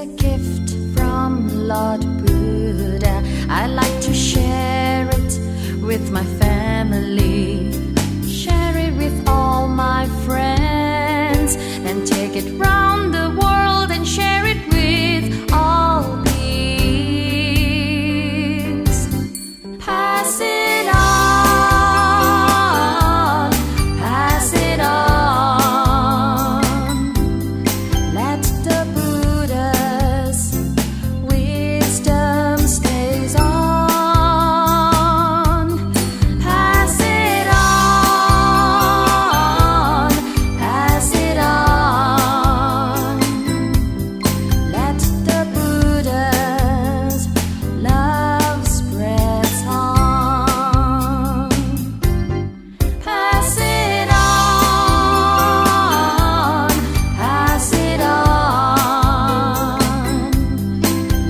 a gift from Lord Buddha. I like to share it with my family, share it with all my friends, and take it round the world and share it with all beings. Pass it on, pass it on. Let the Buddha's wisdom stays on. Pass it on, pass it on. Let the Buddha's love spreads on. Pass it on, pass it on.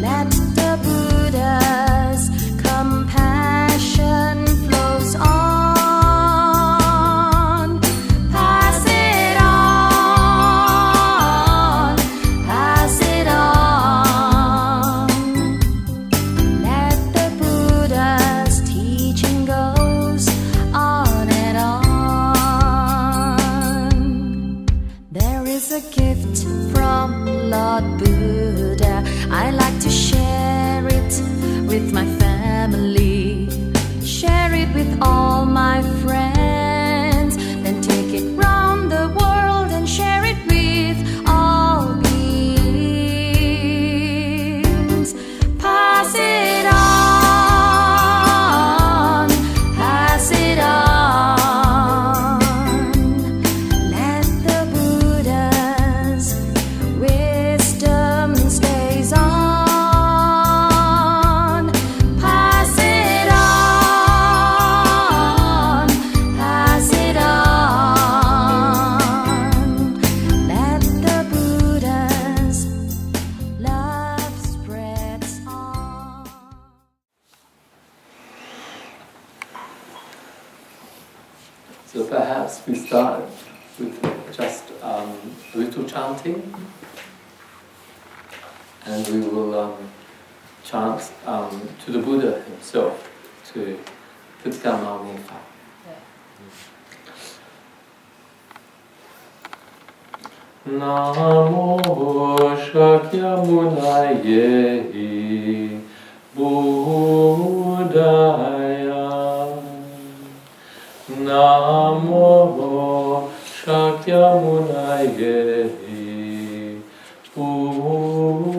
Let the Buddha's compassion flows on. Pass it on, pass it on. Let the Buddha's teaching goes on and on. There is a gift from Lord Buddha. I like to share it with my family, share it with all my friends, then take it round the world and share it with all beings. Pass it on, pass it on. Let the Buddha's wisdom stays on. Pass it on, pass it on. Let the Buddha's love spreads on. So perhaps we start with just a little chanting, and we will chant to the Buddha himself, to Phất Phap. Namo Shakyamunaya Buddhaya. Namo Shakyamunaya Buddhaya.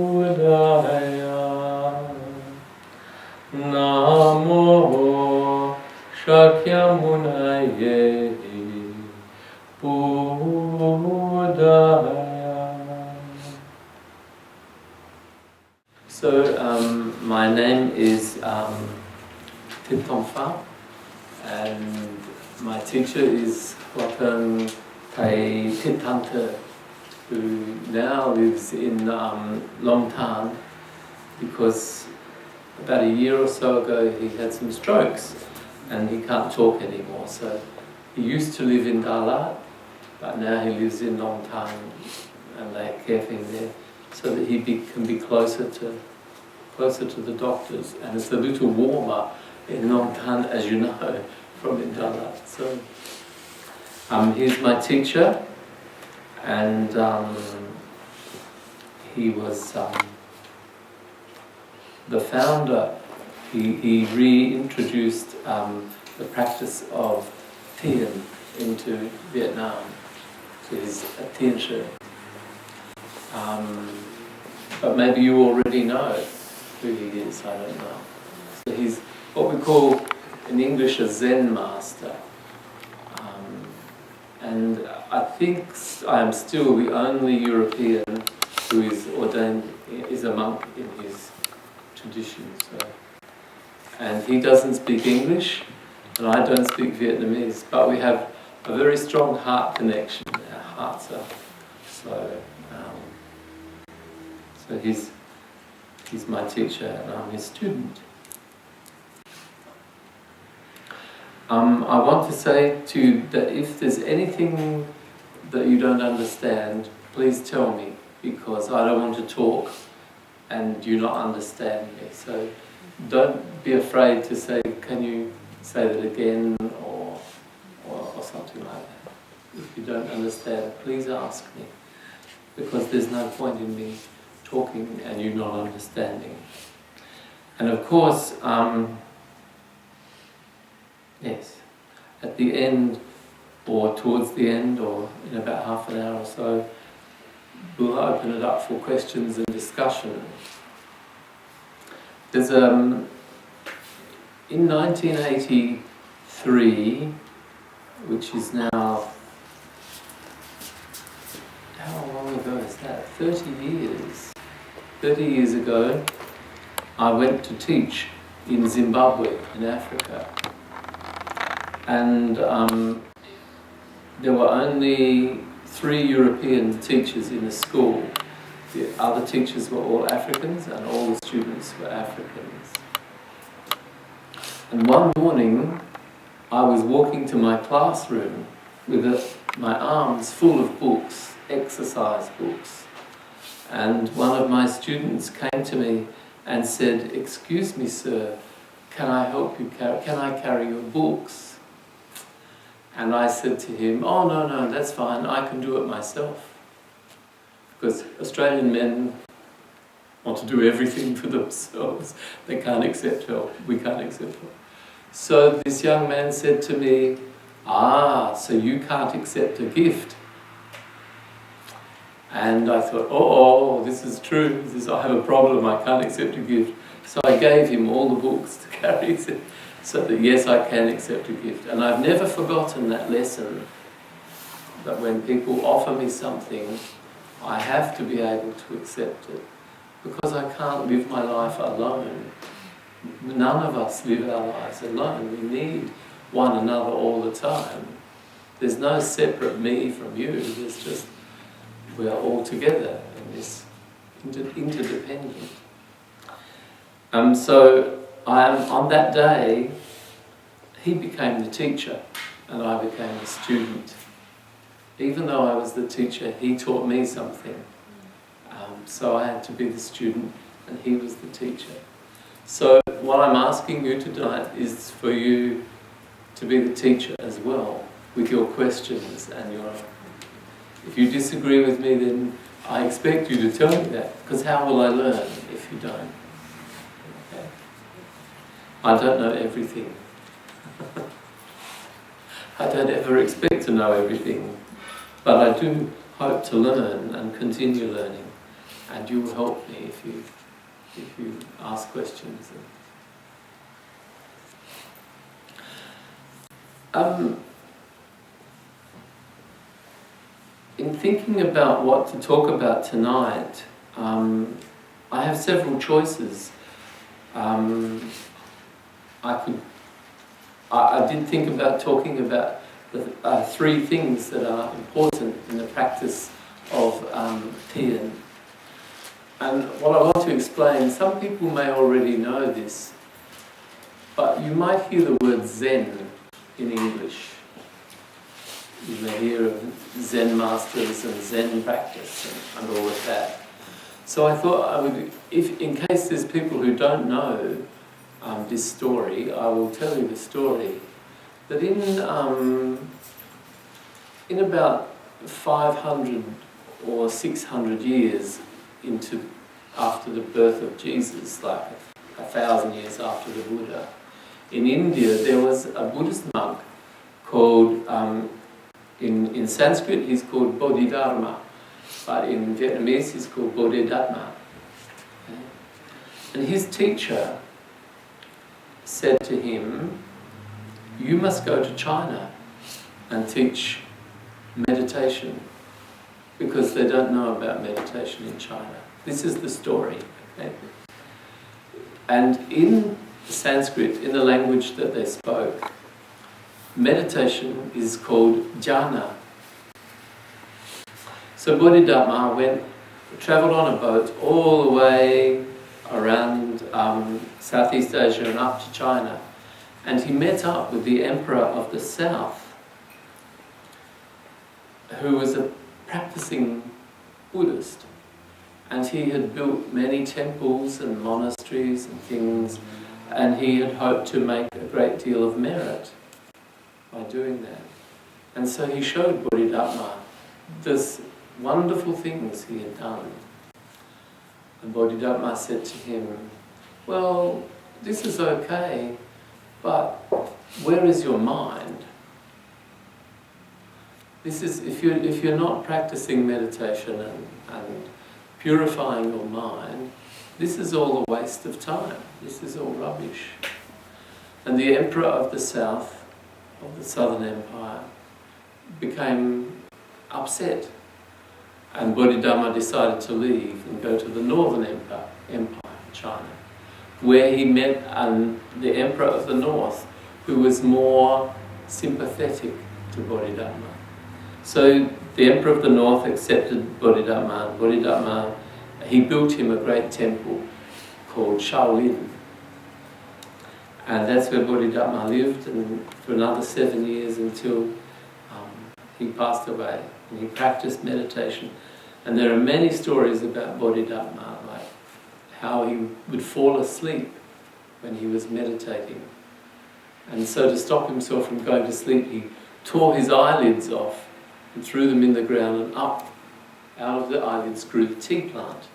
Namo Shakyamunaya Buddhaya. So, my name is Thich Thong Phap, and my teacher is Phật, Thầy Thich Thong Phap, who now lives in Long Tan, because about a year or so ago he had some strokes and he can't talk anymore. So he used to live in Adelaide, but now he lives in Long Tan, and they care for him there, so that he can be closer to the doctors. And it's a little warmer in Long Tan, as you know, from Adelaide. So he's my teacher, and he was the founder. He reintroduced the practice of Thiền into Vietnam. So he's a teacher. But maybe you already know who he is, I don't know. So he's what we call in English a Zen master. And I think I am still the only European who is ordained, is a monk in his tradition. So. And he doesn't speak English, and I don't speak Vietnamese, but we have a very strong heart connection. Our hearts are so he's my teacher and I'm his student. I want to say to you that if there's anything that you don't understand, please tell me, because I don't want to talk and you not understand me. So don't be afraid to say, can you say that again, or something like that. If you don't understand, please ask me, because there's no point in me talking and you not understanding. And of course, yes, at the end, or towards the end, or in about half an hour or so, we'll open it up for questions and discussion. There's in 1983, which is now, how long ago is that? 30 years. 30 years ago, I went to teach in Zimbabwe, in Africa. And there were only 3 European teachers in the school. The other teachers were all Africans, and all the students were Africans. And one morning, I was walking to my classroom with my arms full of books, exercise books. And one of my students came to me and said, "Excuse me, sir, can I help you can I carry your books?" And I said to him, "Oh, no, that's fine, I can do it myself." Because Australian men want to do everything for themselves. They can't accept help. We can't accept help. So this young man said to me, so you can't accept a gift. And I thought, this is true. I have a problem, I can't accept a gift. So I gave him all the books to carry, so that yes, I can accept a gift. And I've never forgotten that lesson, that when people offer me something, I have to be able to accept it, because I can't live my life alone. None of us live our lives alone. We need one another all the time. There's no separate me from you. There's just, we are all together in this interdependent. So on that day, he became the teacher and I became the student. Even though I was the teacher, he taught me something. So I had to be the student and he was the teacher. So what I'm asking you tonight is for you to be the teacher as well, with your questions and if you disagree with me, then I expect you to tell me that, because how will I learn if you don't? Okay. I don't know everything. I don't ever expect to know everything, but I do hope to learn and continue learning, and you will help me if you ask questions. In thinking about what to talk about tonight, I have several choices. I did think about talking about the 3 things that are important in the practice of Thian. And what I want to explain, some people may already know this, but you might hear the word Zen in English. You may hear of Zen masters and Zen practice and all of that. So I thought I would, in case there's people who don't know this story, I will tell you the story. That in about 500 or 600 years after the birth of Jesus, like 1,000 years after the Buddha, in India there was a Buddhist monk called, in Sanskrit he's called Bodhidharma, but in Vietnamese he's called Bodhidharma. Okay? And his teacher said to him, "You must go to China and teach meditation, because they don't know about meditation in China." This is the story. Okay? And in Sanskrit, in the language that they spoke, meditation is called jhana. So Bodhidharma travelled on a boat all the way around Southeast Asia and up to China, and he met up with the emperor of the south, who was a practicing Buddhist. And he had built many temples and monasteries and things, and he had hoped to make a great deal of merit by doing that. And so he showed Bodhidharma this wonderful things he had done. And Bodhidharma said to him, well, this is okay, but where is your mind? This is, if you're not practicing meditation and purifying your mind, this is all a waste of time. This is all rubbish. And the emperor of the south, of the southern empire, became upset. And Bodhidharma decided to leave and go to the northern empire, China, where he met the emperor of the north, who was more sympathetic to Bodhidharma. So the emperor of the north accepted Bodhidharma, and Bodhidharma, he built him a great temple called Shaolin. And that's where Bodhidharma lived, and for another 7 years until he passed away. And he practiced meditation. And there are many stories about Bodhidharma, like how he would fall asleep when he was meditating. And so to stop himself from going to sleep, he tore his eyelids off and threw them in the ground, and up out of the eyelids grew the tea plant.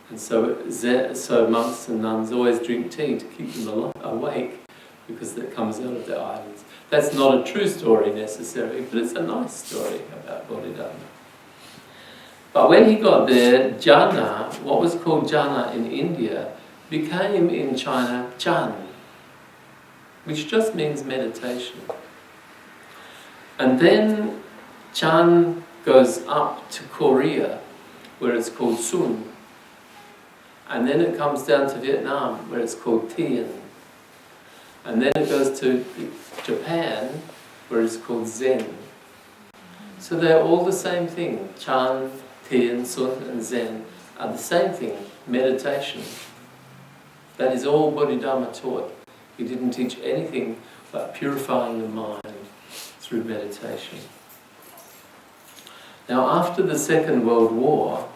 And so monks and nuns always drink tea to keep them awake, because that comes out of their eyelids. That's not a true story necessarily, but it's a nice story about Bodhidharma. But when he got there, jhana, what was called jhana in India, became in China chan, which just means meditation. And then chan goes up to Korea, where it's called sun. And then it comes down to Vietnam, where it's called tien. And then it goes to Japan, where it's called zen. So they're all the same thing. Chan, tien, sun and zen are the same thing, meditation. That is all Bodhidharma taught. He didn't teach anything but purifying the mind through meditation. Now, after the Second World War,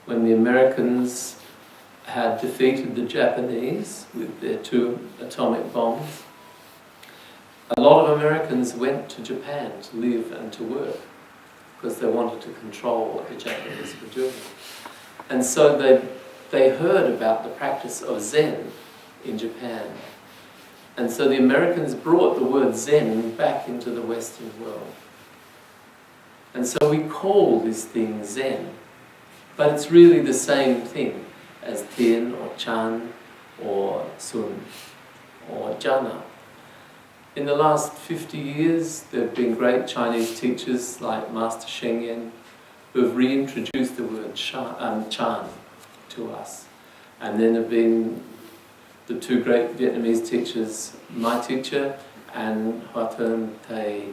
when the Americans had defeated the Japanese with their 2 atomic bombs, a lot of Americans went to Japan to live and to work because they wanted to control what the Japanese were doing. And so they heard about the practice of Zen in Japan. And so the Americans brought the word Zen back into the Western world. And so we call this thing Zen, but it's really the same thing as Tien or Chan or Sun or Jhana. In the last 50 years, there have been great Chinese teachers like Master Sheng Yen who have reintroduced the word Chan to us. And then have been the 2 great Vietnamese teachers, my teacher and Hoa Thern Thầy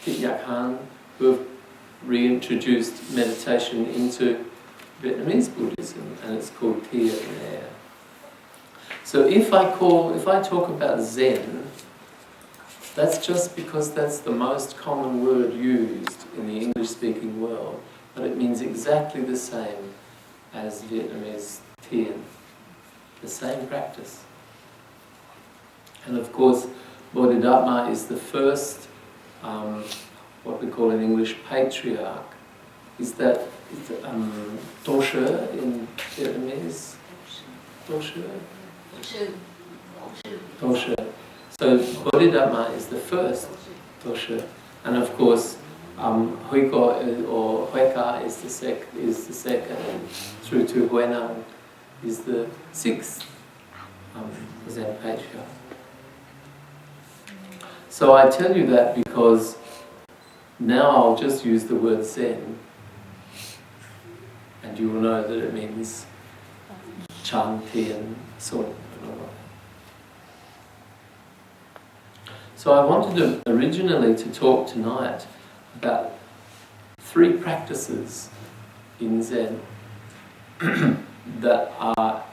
Thich Nhat Hanh, who have reintroduced meditation into Vietnamese Buddhism, and it's called Tien there. So if I talk about Zen, that's just because that's the most common word used in the English-speaking world, but it means exactly the same as Vietnamese Tien, the same practice. And of course, Bodhidharma is the first, what we call in English, patriarch. Is that Toshe in Vietnamese? Toshe? Toshe. So Bodhidharma is the first Toshe, and of course Huiko or Hueka is the second, and through to Huenang is the 6th Zen patriarch. So I tell you that because now I'll just use the word Zen, and you will know that it means Chan, Tien, Sun, and all that. So I wanted originally to talk tonight about 3 practices in Zen that are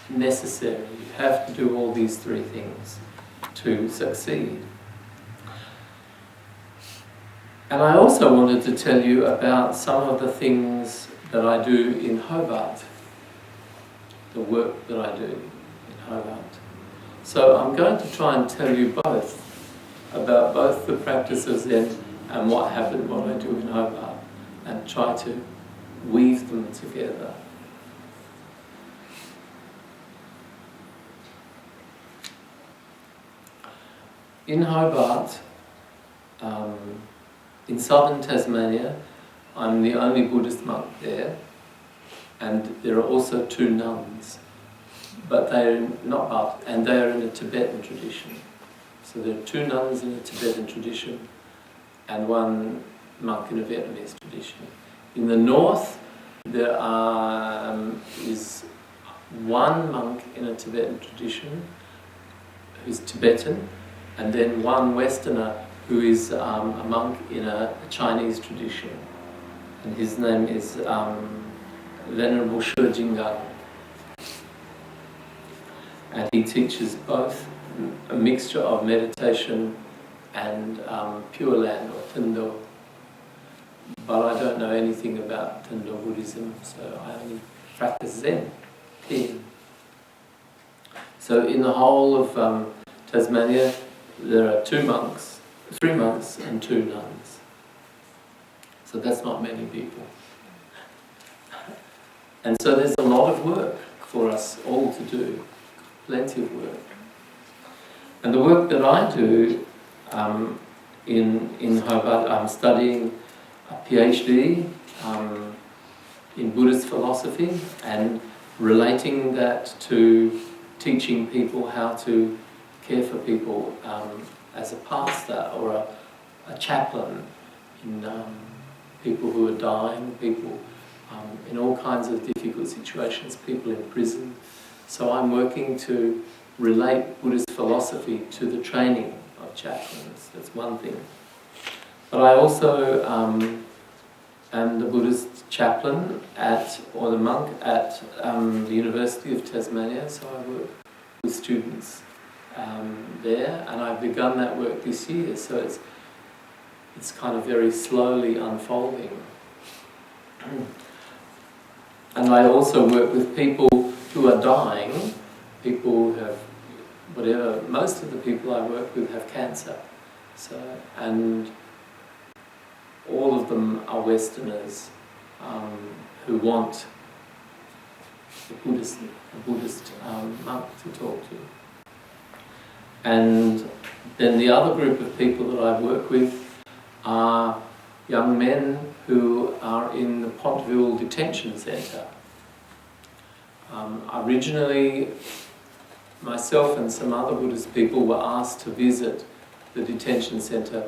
necessary. You have to do all these 3 things to succeed. And I also wanted to tell you about some of the things that I do in Hobart, the work that I do in Hobart. So I'm going to try and tell you both about both the practices then and what happened, what I do in Hobart, and try to weave them together. In Hobart, in southern Tasmania, I'm the only Buddhist monk there, and there are also 2 nuns, but they're not, and they are in a Tibetan tradition. So there are 2 nuns in a Tibetan tradition and 1 monk in a Vietnamese tradition. In the north, there is 1 monk in a Tibetan tradition who's Tibetan, and then 1 Westerner who is a monk in a Chinese tradition. And his name is Venerable Shijingang. And he teaches both a mixture of meditation and Pure Land or Tendo. But I don't know anything about Tendo Buddhism, so I only practice Zen, Yin. So in the whole of Tasmania, there are 3 monks and 2 nuns. So that's not many people. And so there's a lot of work for us all to do, plenty of work. And the work that I do in Hobart, I'm studying a PhD in Buddhist philosophy and relating that to teaching people how to care for people as a pastor or a chaplain in people who are dying, people in all kinds of difficult situations, people in prison. So I'm working to relate Buddhist philosophy to the training of chaplains. That's one thing. But I also am the Buddhist chaplain or the monk at the University of Tasmania, so I work with students there, and I've begun that work this year, so it's kind of very slowly unfolding. And I also work with people who are dying, people who have whatever, most of the people I work with have cancer. So, and all of them are Westerners who want a Buddhist monk to talk to. And then the other group of people that I work with are young men who are in the Pontville Detention Centre. Originally, myself and some other Buddhist people were asked to visit the detention centre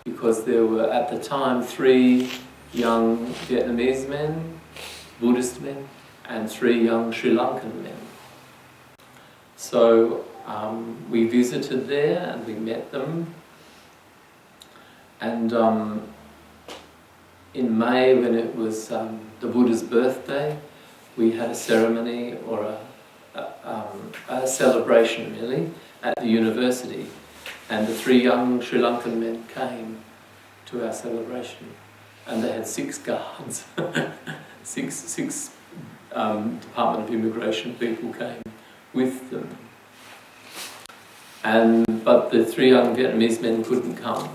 because there were at the time 3 young Vietnamese men, Buddhist men, and 3 young Sri Lankan men. So we visited there and we met them, and in May, when it was the Buddha's birthday, we had a ceremony or a celebration really at the university, and the 3 young Sri Lankan men came to our celebration, and they had 6 guards. six Department of Immigration people came with them, but the 3 young Vietnamese men couldn't come.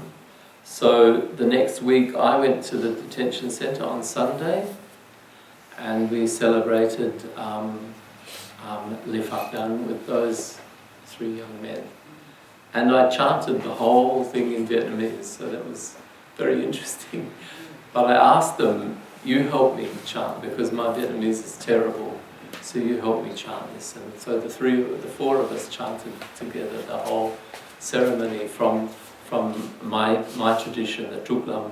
So the next week I went to the detention centre on Sunday, and we celebrated Le Phật Đan with those 3 young men. And I chanted the whole thing in Vietnamese, so that was very interesting. But I asked them, you help me chant, because my Vietnamese is terrible, so you help me chant this. And so the 4 of us chanted together the whole ceremony from my tradition, the Trúc Lâm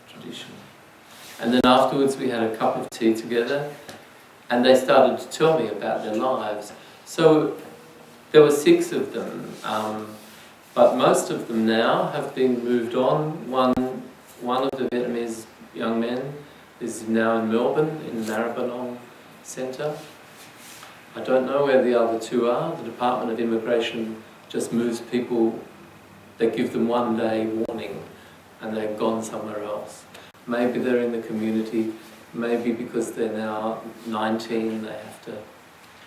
tradition. And then afterwards we had a cup of tea together, and they started to tell me about their lives. So there were 6 of them, but most of them now have been moved on. One of the Vietnamese young men is now in Melbourne, in Maribyrnong Centre. I don't know where the other 2 are. The Department of Immigration just moves people, they give them 1 day warning, and they've gone somewhere else. Maybe they're in the community, maybe because they're now 19, they have to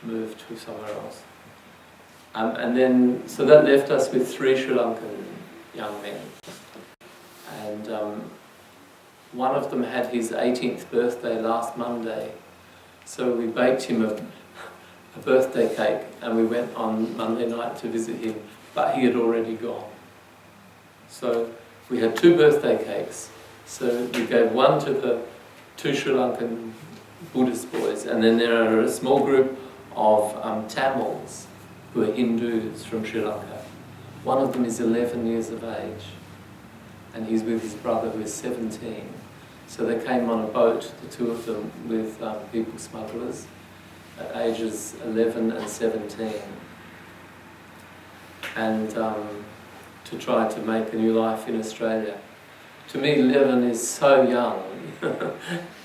move to somewhere else. And then, so that left us with 3 Sri Lankan young men. And one of them had his 18th birthday last Monday. So we baked him a birthday cake, and we went on Monday night to visit him, but he had already gone. So we had 2 birthday cakes. So we gave one to the 2 Sri Lankan Buddhist boys, and then there are a small group of Tamils who are Hindus from Sri Lanka. One of them is 11 years of age, and he's with his brother who is 17. So they came on a boat, the 2 of them, with people smugglers at ages 11 and 17, and to try to make a new life in Australia. To me, 11 is so young.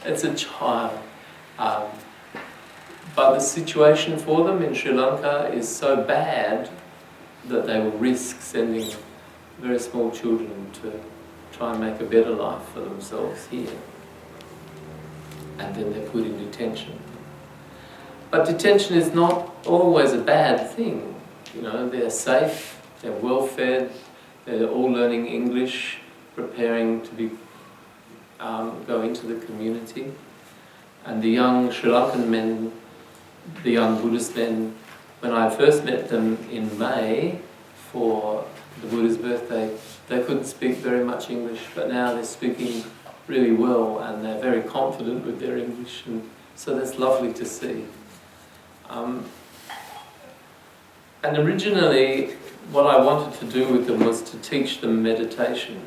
It's a child. But the situation for them in Sri Lanka is so bad that they will risk sending very small children to try and make a better life for themselves here. And then they're put in detention. But detention is not always a bad thing. You know, they're safe, they're well fed, they're all learning English, preparing to be go into the community. And the young Sri Lankan men, the young Buddhist men, when I first met them in May for the Buddha's birthday, they couldn't speak very much English, but now they're speaking really well and they're very confident with their English, and so that's lovely to see. And originally what I wanted to do with them was to teach them meditation,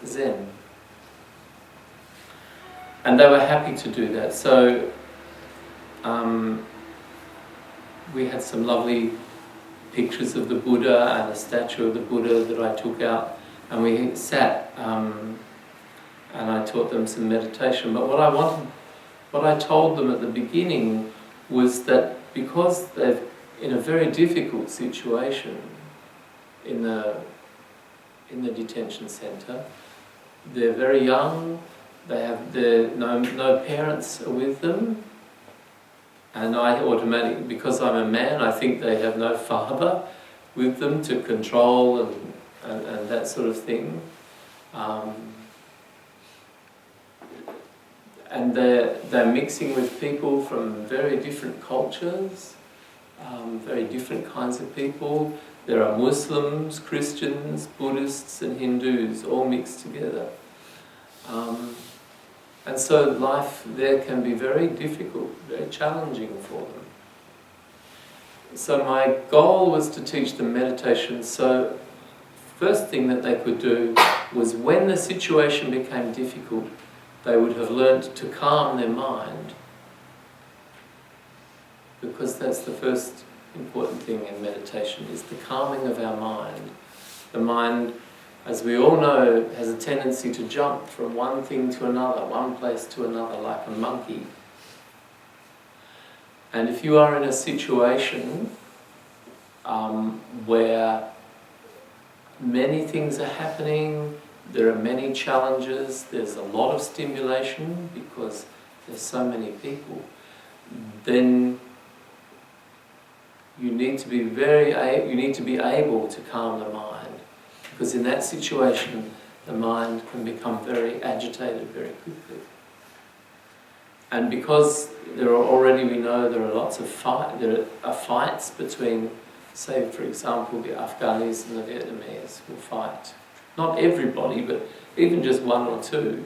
Zen. And they were happy to do that. So we had some lovely pictures of the Buddha and a statue of the Buddha that I took out, and we sat and I taught them some meditation. But what I told them at the beginning was that because they're in a very difficult situation in the detention centre, they're very young, they have no parents are with them, and I automatically, because I'm a man, I think they have no father with them to control and that sort of thing. And they're mixing with people from very different cultures, very different kinds of people. There are Muslims, Christians, Buddhists and Hindus all mixed together. And so life there can be very difficult, very challenging for them. So my goal was to teach them meditation. So first thing that they could do was, when the situation became difficult, they would have learnt to calm their mind, because that's the first important thing in meditation, is the calming of our mind. The mind, as we all know, has a tendency to jump from one thing to another, one place to another, like a monkey. And if you are in a situation where many things are happening, there are many challenges, there's a lot of stimulation because there's so many people, then you need to be able to calm the mind, because in that situation the mind can become very agitated very quickly. And because there are already, we know there are lots of fights between, say for example, the Afghanis and the Vietnamese will fight. Not everybody, but even just one or two,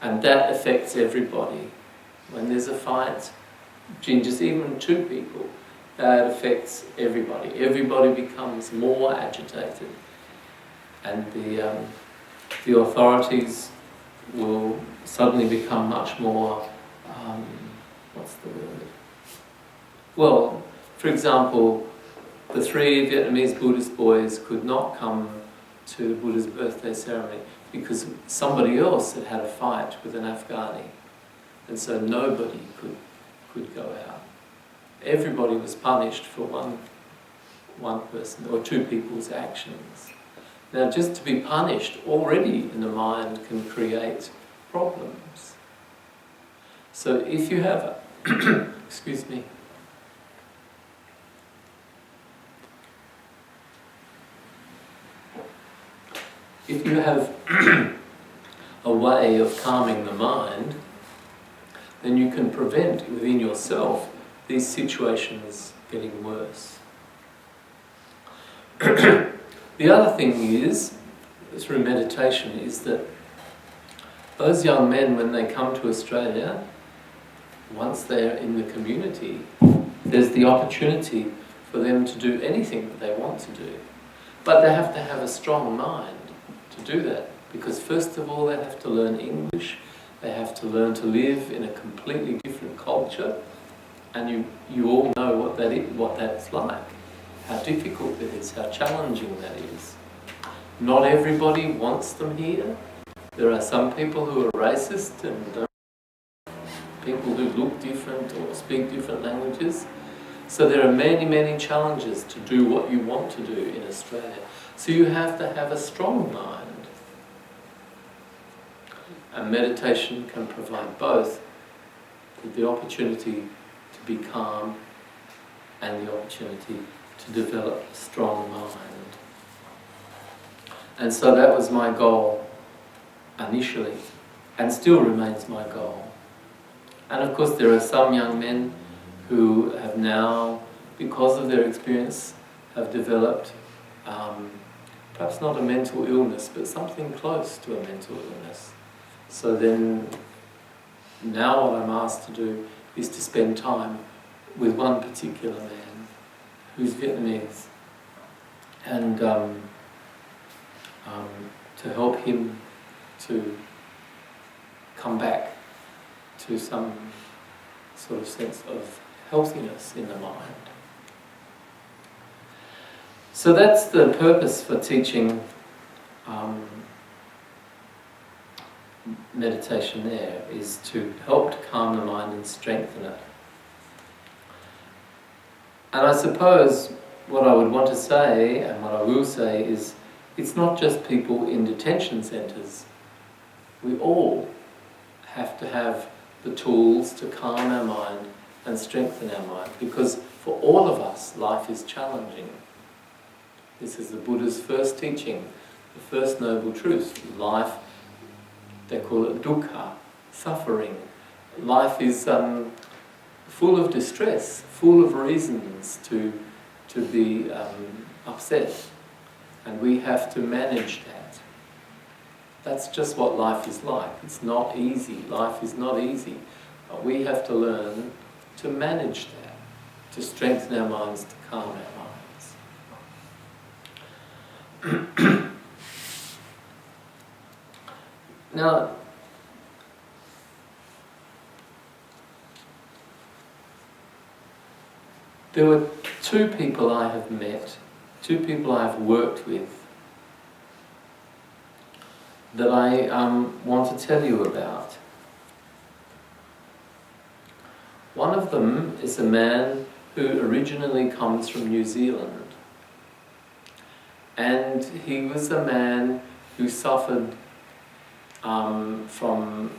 and that affects everybody. When there's a fight, just even 2 people, that affects everybody. Everybody becomes more agitated, and the authorities will suddenly become much more, what's the word? Well, for example, the 3 Vietnamese Buddhist boys could not come to the Buddha's birthday ceremony because somebody else had had a fight with an Afghani, and so nobody could go out. Everybody was punished for one person or 2 people's actions. Now, just to be punished already in the mind can create problems. So if you have, excuse me, if you have a way of calming the mind, then you can prevent within yourself these situations getting worse. The other thing is, through meditation, is that those young men, when they come to Australia, once they're in the community, there's the opportunity for them to do anything that they want to do. But they have to have a strong mind to do that, because first of all they have to learn English, they have to learn to live in a completely different culture, and you all know what that's like, how difficult it is, how challenging that is. Not everybody wants them here. There are some people who are racist and people who look different or speak different languages. So there are many, many challenges to do what you want to do in Australia. So you have to have a strong mind. And meditation can provide both the opportunity to be calm and the opportunity to develop a strong mind. And so that was my goal initially, and still remains my goal. And of course there are some young men who have now, because of their experience, have developed perhaps not a mental illness, but something close to a mental illness. So then, now what I'm asked to do is to spend time with one particular man who's Vietnamese, and to help him to come back to some sort of sense of healthiness in the mind. So that's the purpose for teaching meditation there, is to help to calm the mind and strengthen it. And I suppose what I would want to say, and what I will say, is it's not just people in detention centres. We all have to have the tools to calm our mind and strengthen our mind, because for all of us life is challenging. This is the Buddha's first teaching, the first noble truth. Life, they call it dukkha, suffering. Life is full of distress, full of reasons to be upset, and we have to manage that. That's just what life is like. It's not easy. Life is not easy, but we have to learn to manage that, to strengthen our minds, to calm our minds. Now, there were two people I have met, two people I have worked with, that I want to tell you about. One of them is a man who originally comes from New Zealand, and he was a man who suffered from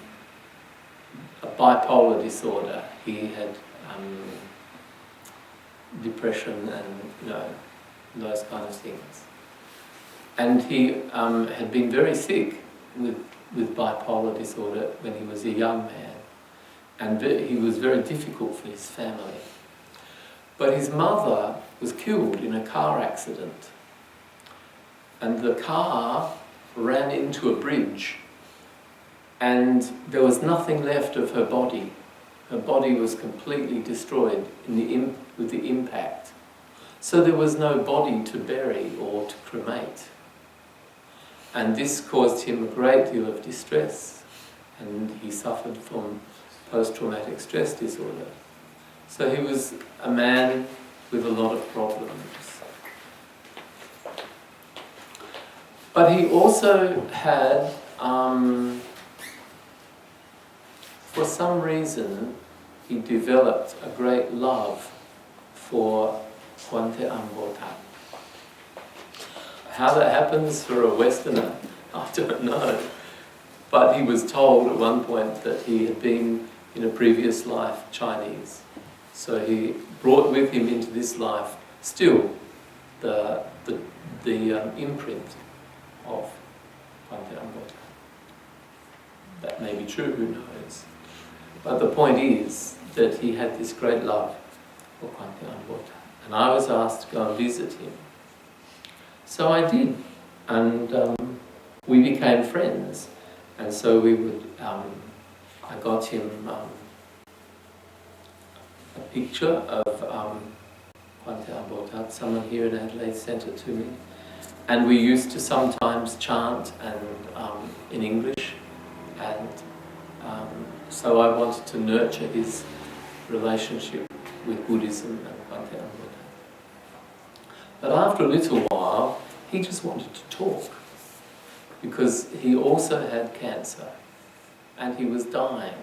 a bipolar disorder. He had depression and those kind of things. And he had been very sick with bipolar disorder when he was a young man, and he was very difficult for his family. But his mother was killed in a car accident, and the car ran into a bridge, and there was nothing left of her body. Her body was completely destroyed with the impact. So there was no body to bury or to cremate. And this caused him a great deal of distress, and he suffered from post-traumatic stress disorder. So he was a man with a lot of problems. But he also had, for some reason, he developed a great love for Huante Ambota. How that happens for a Westerner, I don't know. But he was told at one point that he had been in a previous life Chinese. So he brought with him into this life still the imprint of Bhante Ambota. That may be true, who knows? But the point is that he had this great love for Bhante Ambota. And I was asked to go and visit him. So I did. And we became friends. And so we would, I got him a picture of Bhante Ambota. Someone here in Adelaide sent it to me. And we used to sometimes chant and in English. And so I wanted to nurture his relationship with Buddhism and Bhante Ambota. But after a little while, he just wanted to talk, because he also had cancer and he was dying.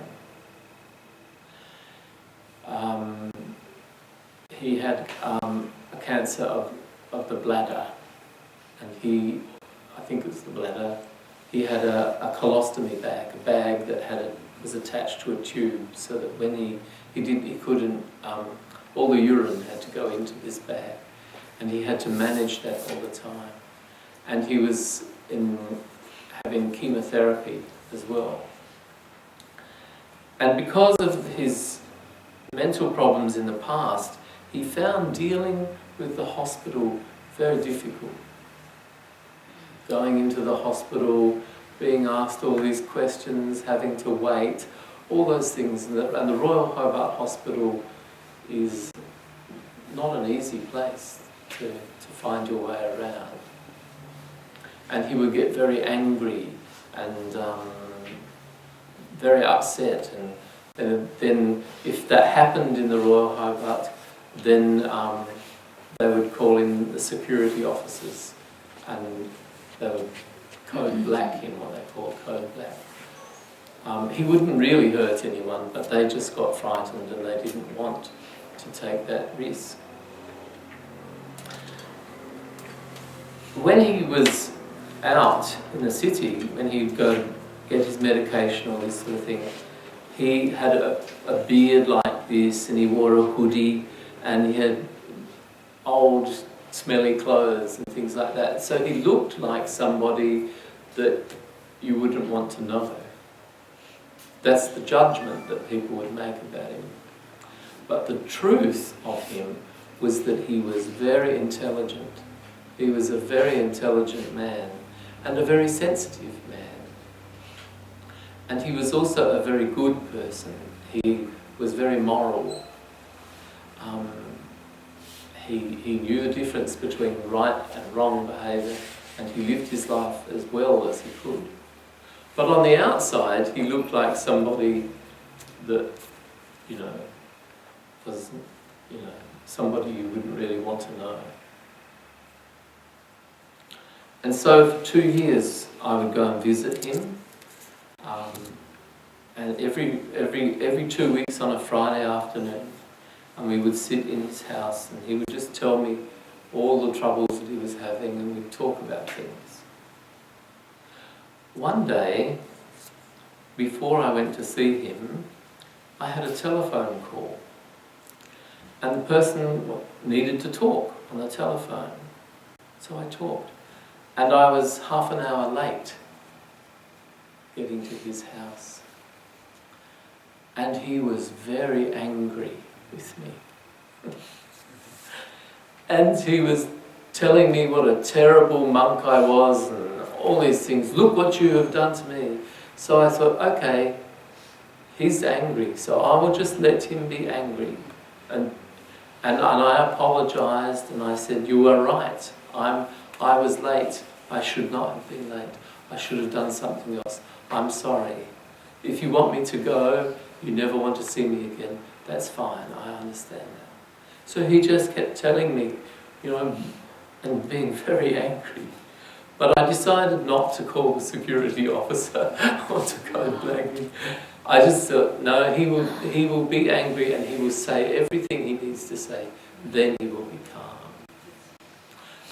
He had a cancer of the bladder, and I think it was the bladder, he had a colostomy bag, a bag that was attached to a tube, so that when he couldn't, all the urine had to go into this bag, and he had to manage that all the time. And he was having chemotherapy as well. And because of his mental problems in the past, he found dealing with the hospital very difficult. Going into the hospital, being asked all these questions, having to wait, all those things. And the Royal Hobart Hospital is not an easy place to find your way around. And he would get very angry and very upset. And then if that happened in the Royal Hobart, then they would call in the security officers and they would code black him, what they call code black. He wouldn't really hurt anyone, but they just got frightened and they didn't want to take that risk. When he was out in the city, when he'd go get his medication or this sort of thing, he had a beard like this, and he wore a hoodie, and he had old smelly clothes and things like that. So he looked like somebody that you wouldn't want to know. That's the judgment that people would make about him. But the truth of him was that he was very intelligent. He was a very intelligent man and a very sensitive man. And he was also a very good person. He was very moral. He knew the difference between right and wrong behaviour, and he lived his life as well as he could. But on the outside, he looked like somebody that, was, somebody you wouldn't really want to know. And so for 2 years, I would go and visit him. And every 2 weeks on a Friday afternoon, and we would sit in his house and he would just tell me all the troubles that he was having, and we'd talk about things. One day, before I went to see him, I had a telephone call. And the person needed to talk on the telephone. So I talked. And I was half an hour late getting to his house. And he was very angry with me. And he was telling me what a terrible monk I was and all these things. Look what you have done to me. So I thought, okay, he's angry, so I will just let him be angry. And I apologised and I said, you were right. I was late. I should not have been late. I should have done something else. I'm sorry. If you want me to go, you never want to see me again, that's fine, I understand that. So he just kept telling me, and being very angry. But I decided not to call the security officer or to go black him. I just thought, no, he will be angry and he will say everything he needs to say, then he will be calm.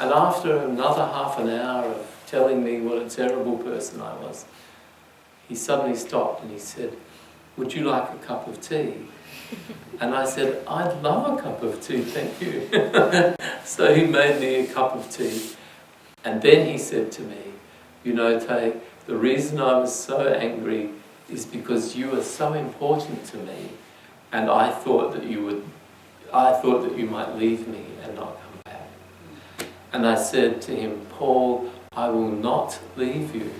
And after another half an hour of telling me what a terrible person I was, he suddenly stopped and he said, would you like a cup of tea? And I said, I'd love a cup of tea, thank you. So he made me a cup of tea. And then he said to me, you know, Tay, the reason I was so angry is because you are so important to me, and I thought that you might leave me and not come back. And I said to him, Paul, I will not leave you.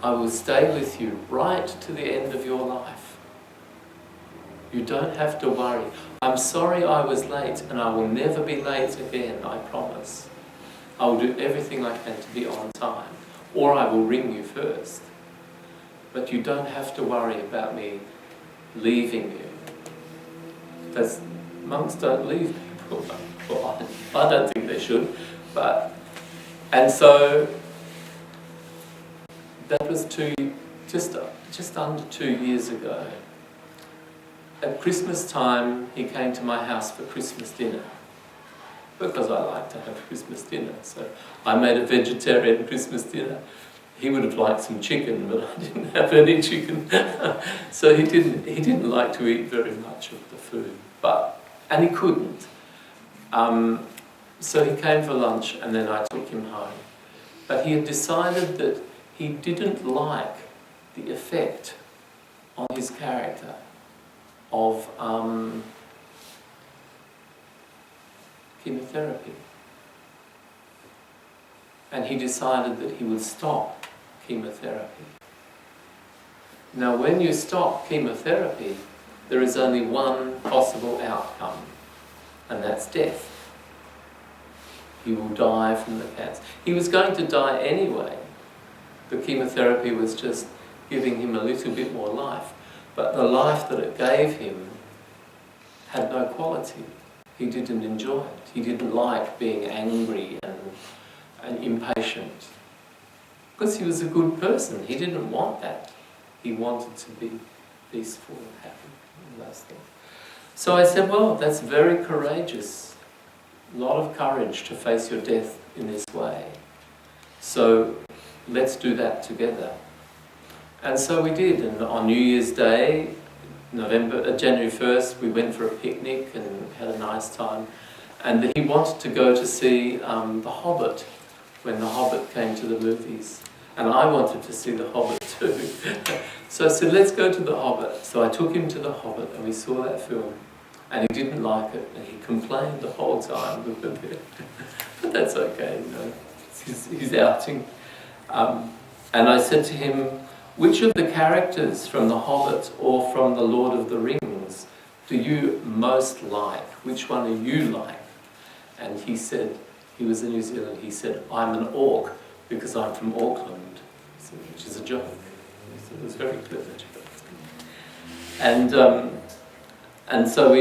I will stay with you right to the end of your life. You don't have to worry. I'm sorry I was late, and I will never be late again, I promise. I will do everything I can to be on time, or I will ring you first. But you don't have to worry about me leaving you. Because monks don't leave people. Well, I don't think they should. And so that was just under 2 years ago. At Christmas time, he came to my house for Christmas dinner, because I like to have Christmas dinner. So I made a vegetarian Christmas dinner. He would have liked some chicken, but I didn't have any chicken. So he didn't like to eat very much of the food, and he couldn't. So he came for lunch, and then I took him home. But he had decided that he didn't like the effect on his character of chemotherapy. And he decided that he would stop chemotherapy. Now, when you stop chemotherapy, there is only one possible outcome, and that's death. He will die from the cancer. He was going to die anyway. The chemotherapy was just giving him a little bit more life. But the life that it gave him had no quality. He didn't enjoy it. He didn't like being angry and impatient. Because he was a good person. He didn't want that. He wanted to be peaceful and happy and those things. So I said, well, that's very courageous. A lot of courage to face your death in this way. So let's do that together. And so we did. And on New Year's Day, January 1st, we went for a picnic and had a nice time. And he wanted to go to see The Hobbit, when The Hobbit came to the movies. And I wanted to see The Hobbit too. So I said, let's go to The Hobbit. So I took him to The Hobbit, and we saw that film. And he didn't like it, and he complained the whole time. But that's okay, you know, it's his outing. And I said to him, which of the characters from The Hobbit or from The Lord of the Rings do you most like? Which one are you like? And he said, he was in New Zealand, he said, I'm an orc because I'm from Auckland, which is a joke. It was very clever joke. And so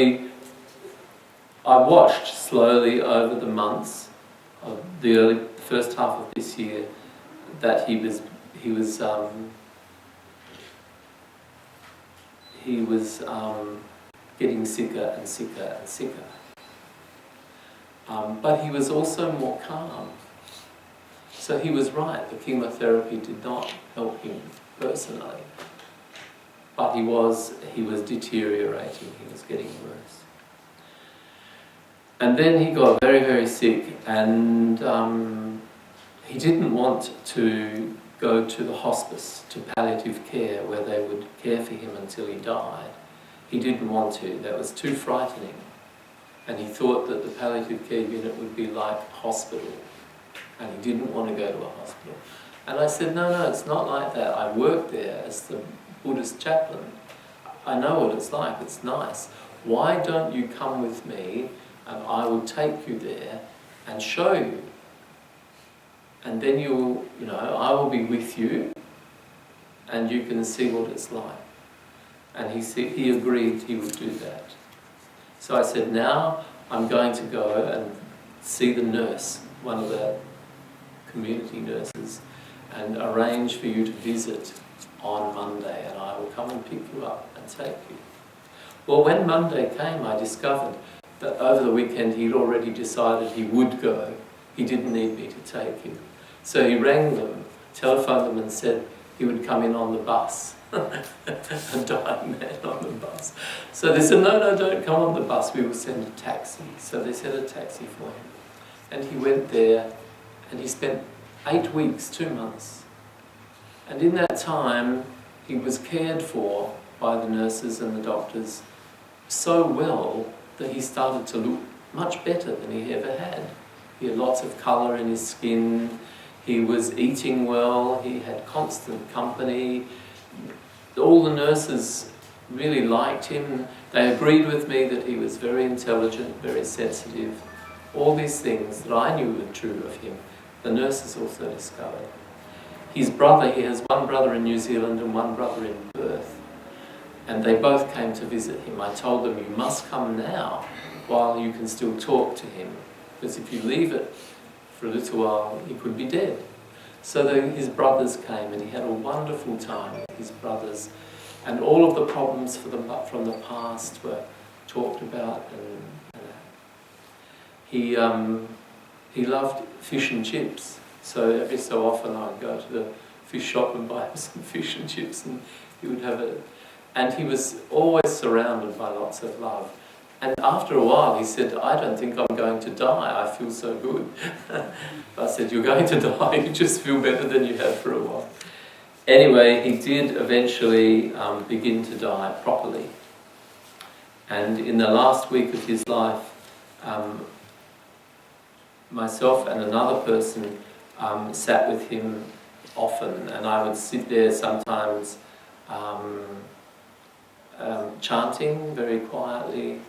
I watched slowly over the months of the first half of this year that he was getting sicker and sicker and sicker. But he was also more calm. So he was right, the chemotherapy did not help him personally. But he was deteriorating, he was getting worse. And then he got very, very sick, and he didn't want to go to the hospice, to palliative care, where they would care for him until he died. He didn't want to, that was too frightening. And he thought that the palliative care unit would be like a hospital, and he didn't want to go to a hospital. And I said, no, it's not like that. I worked there as the Buddhist chaplain. I know what it's like, it's nice. Why don't you come with me, and I will take you there and show you. And then I will be with you, and you can see what it's like. And he agreed he would do that. So I said, now I'm going to go and see the nurse, one of the community nurses, and arrange for you to visit on Monday, and I will come and pick you up and take you. Well, when Monday came, I discovered that over the weekend he'd already decided he would go. He didn't need me to take him. So he rang them, telephoned them, and said he would come in on the bus. a dying man on the bus. So they said, no, don't come on the bus, we will send a taxi. So they sent a taxi for him. And he went there, and he spent 8 weeks, 2 months. And in that time, he was cared for by the nurses and the doctors so well that he started to look much better than he ever had. He had lots of colour in his skin, he was eating well, he had constant company. All the nurses really liked him. They agreed with me that he was very intelligent, very sensitive. All these things that I knew were true of him, the nurses also discovered. His brother, he has one brother in New Zealand and one brother in Perth. And they both came to visit him. I told them, you must come now while you can still talk to him. Because if you leave it for a little while, he could be dead. So his brothers came, and he had a wonderful time with his brothers. And all of the problems from the past were talked about. He loved fish and chips. So every so often I'd go to the fish shop and buy him some fish and chips, and he would have it. And he was always surrounded by lots of love. And after a while he said, I don't think I'm going to die, I feel so good. I said, you're going to die, you just feel better than you have for a while. Anyway, he did eventually begin to die properly. And in the last week of his life, myself and another person sat with him often, and I would sit there sometimes chanting very quietly,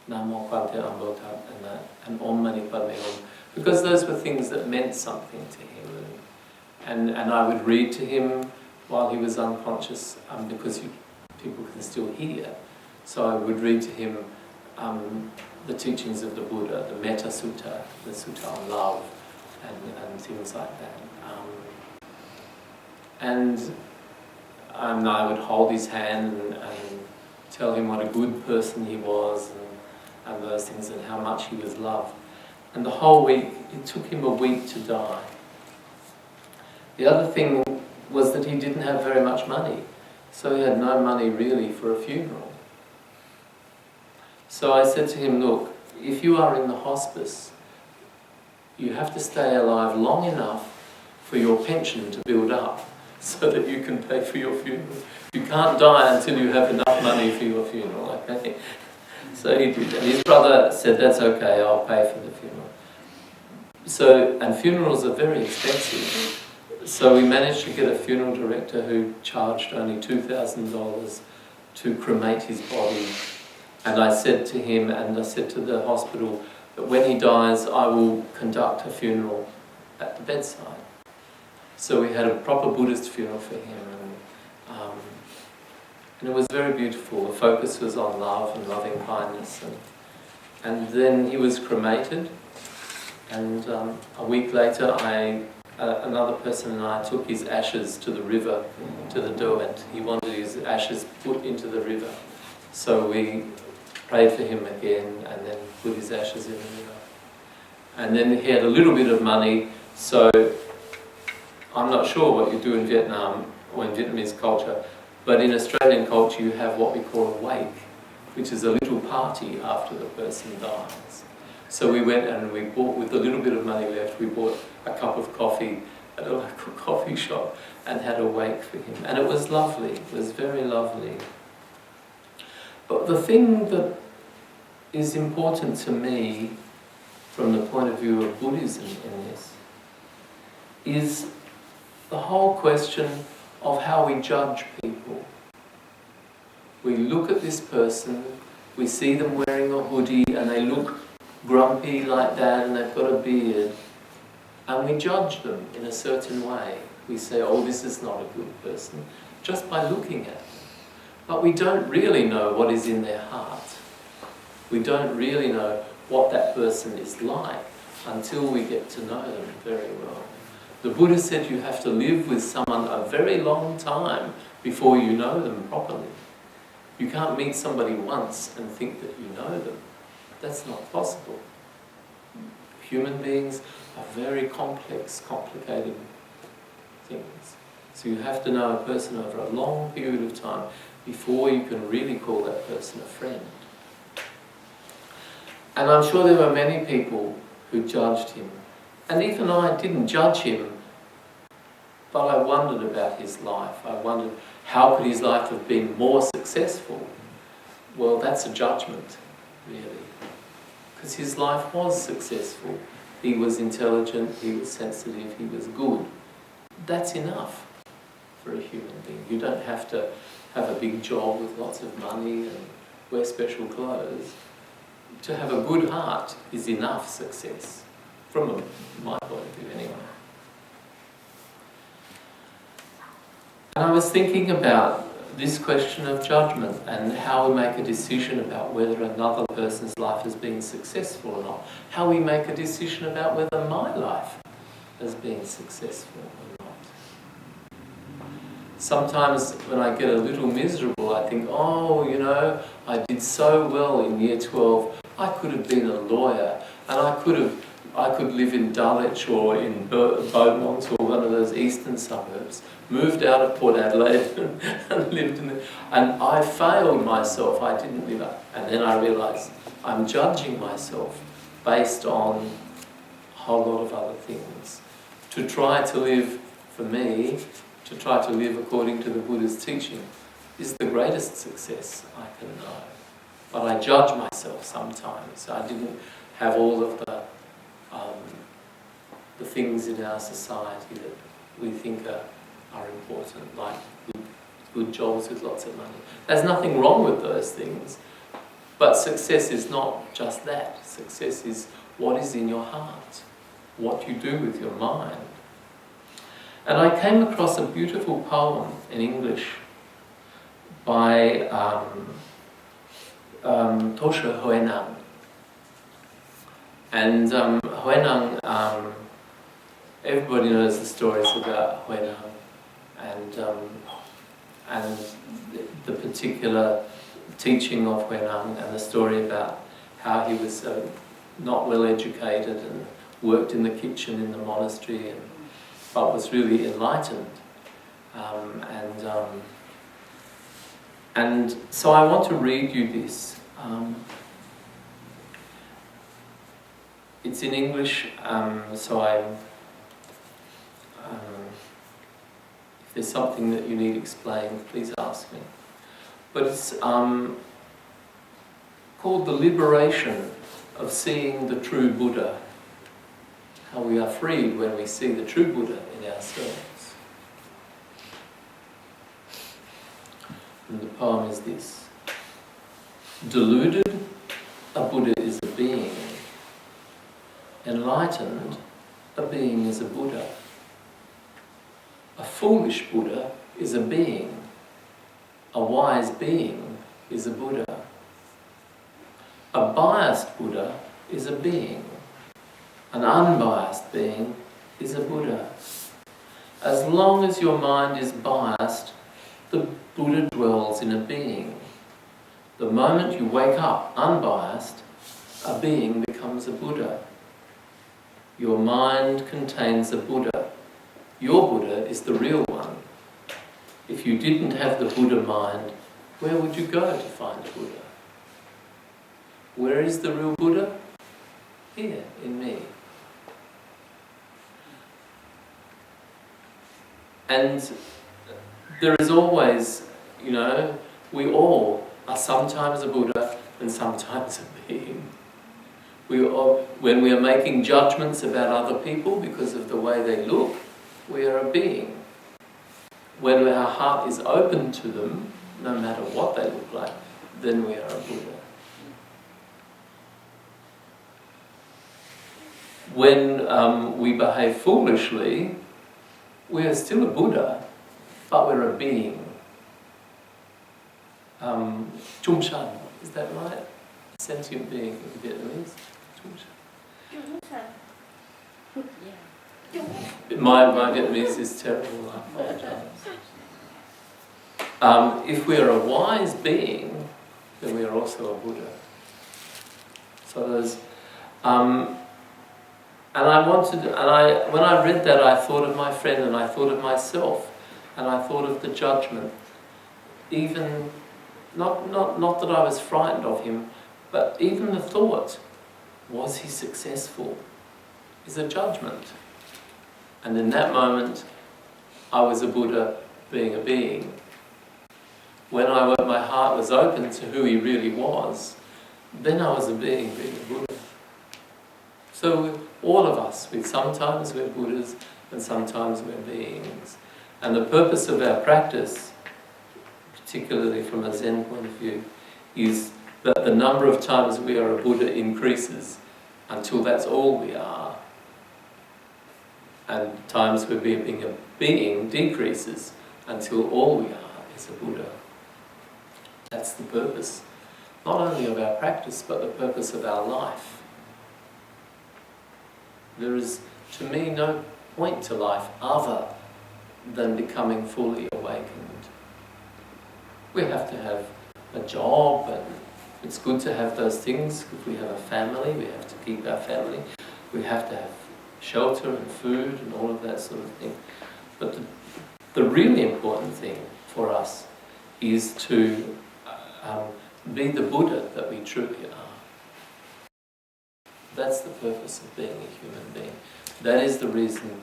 Namo Kwante Ambotat and Om Mani Padme Hum, because those were things that meant something to him. And I would read to him while he was unconscious, because people can still hear. So I would read to him the teachings of the Buddha, the Metta Sutta, the Sutta on love, and things like that. And I would hold his hand and tell him what a good person he was, and those things, and how much he was loved. And the whole week, it took him a week to die. The other thing was that he didn't have very much money, so he had no money really for a funeral. So I said to him, look, if you are in the hospice, you have to stay alive long enough for your pension to build up so that you can pay for your funeral. You can't die until you have enough money for your funeral, okay? So he did, and his brother said, that's okay, I'll pay for the funeral. So, and funerals are very expensive. So we managed to get a funeral director who charged only $2,000 to cremate his body. And I said to him, and I said to the hospital, that when he dies, I will conduct a funeral at the bedside. So we had a proper Buddhist funeral for him, and it was very beautiful. The focus was on love and loving kindness. And then he was cremated, and a week later, another person and I took his ashes to the river, to the Derwent. He wanted his ashes put into the river. So we prayed for him again, and then put his ashes in the river. And then he had a little bit of money, so I'm not sure what you do in Vietnam or in Vietnamese culture, but in Australian culture you have what we call a wake, which is a little party after the person dies. So we went and we bought, with the little bit of money left, we bought a cup of coffee at a local coffee shop and had a wake for him. And it was lovely, it was very lovely. But the thing that is important to me from the point of view of Buddhism in this is the whole question of how we judge people. We look at this person, we see them wearing a hoodie and they look grumpy like that and they've got a beard, and we judge them in a certain way. We say, oh, this is not a good person, just by looking at them. But we don't really know what is in their heart. We don't really know what that person is like until we get to know them very well. The Buddha said you have to live with someone a very long time before you know them properly. You can't meet somebody once and think that you know them. That's not possible. Human beings are very complex, complicated things. So you have to know a person over a long period of time before you can really call that person a friend. And I'm sure there were many people who judged him. And even I didn't judge him, but I wondered about his life. I wondered, how could his life have been more successful? Well, that's a judgment, really. Because his life was successful. He was intelligent, he was sensitive, he was good. That's enough for a human being. You don't have to have a big job with lots of money and wear special clothes. To have a good heart is enough success, from my point of view anyway. And I was thinking about this question of judgment and how we make a decision about whether another person's life has been successful or not. How we make a decision about whether my life has been successful or not. Sometimes when I get a little miserable, I think, oh, you know, I did so well in year 12, I could have been a lawyer, and I could live in Dulwich or in Beaumont or one of those eastern suburbs, moved out of Port Adelaide and lived in it. And I failed myself, I didn't live up. And then I realised I'm judging myself based on a whole lot of other things. To try to live, for me, to try to live according to the Buddha's teaching is the greatest success I can know. But I judge myself sometimes. I didn't have all of the things in our society that we think are important, like good jobs with lots of money. There's nothing wrong with those things, but success is not just that. Success is what is in your heart, what you do with your mind. And I came across a beautiful poem in English by Tosha Hoenang. And Hoenang, everybody knows the stories about Hoenang and the particular teaching of Hoenang, and the story about how he was not well educated and worked in the kitchen in the monastery, but was really enlightened. And so I want to read you this. It's in English, so if there's something that you need explained, please ask me. But it's called The Liberation of Seeing the True Buddha. How we are freed when we see the true Buddha in ourselves. And the poem is this. Deluded, a Buddha is a being. Enlightened, a being is a Buddha. A foolish Buddha is a being. A wise being is a Buddha. A biased Buddha is a being. An unbiased being is a Buddha. As long as your mind is biased, the Buddha dwells in a being. The moment you wake up unbiased, a being becomes a Buddha. Your mind contains a Buddha. Your Buddha is the real one. If you didn't have the Buddha mind, where would you go to find Buddha? Where is the real Buddha? Here, in me. And there is always, you know, we all are sometimes a Buddha and sometimes a being. When we are making judgments about other people because of the way they look, we are a being. When our heart is open to them, no matter what they look like, then we are a Buddha. When we behave foolishly, we are still a Buddha, but we're a being. Chung Shan, is that right? A sentient being in Vietnamese? Chung Shan. My Vietnamese is terrible, I apologize. If we are a wise being, then we are also a Buddha. So there's And when I read that, I thought of my friend, and I thought of myself, and I thought of the judgment. Even, not that I was frightened of him, but even the thought, was he successful, is a judgment. And in that moment, I was a Buddha being a being. When my heart was open to who he really was, then I was a being a Buddha. So all of us, sometimes we're Buddhas and sometimes we're beings. And the purpose of our practice, particularly from a Zen point of view, is that the number of times we are a Buddha increases until that's all we are. And times where being a being decreases until all we are is a Buddha. That's the purpose, not only of our practice, but the purpose of our life. There is, to me, no point to life other than becoming fully awakened. We have to have a job, and it's good to have those things. If we have a family, we have to keep our family. We have to have shelter and food and all of that sort of thing. But the really important thing for us is to be the Buddha that we truly are. That's the purpose of being a human being. That is the reason,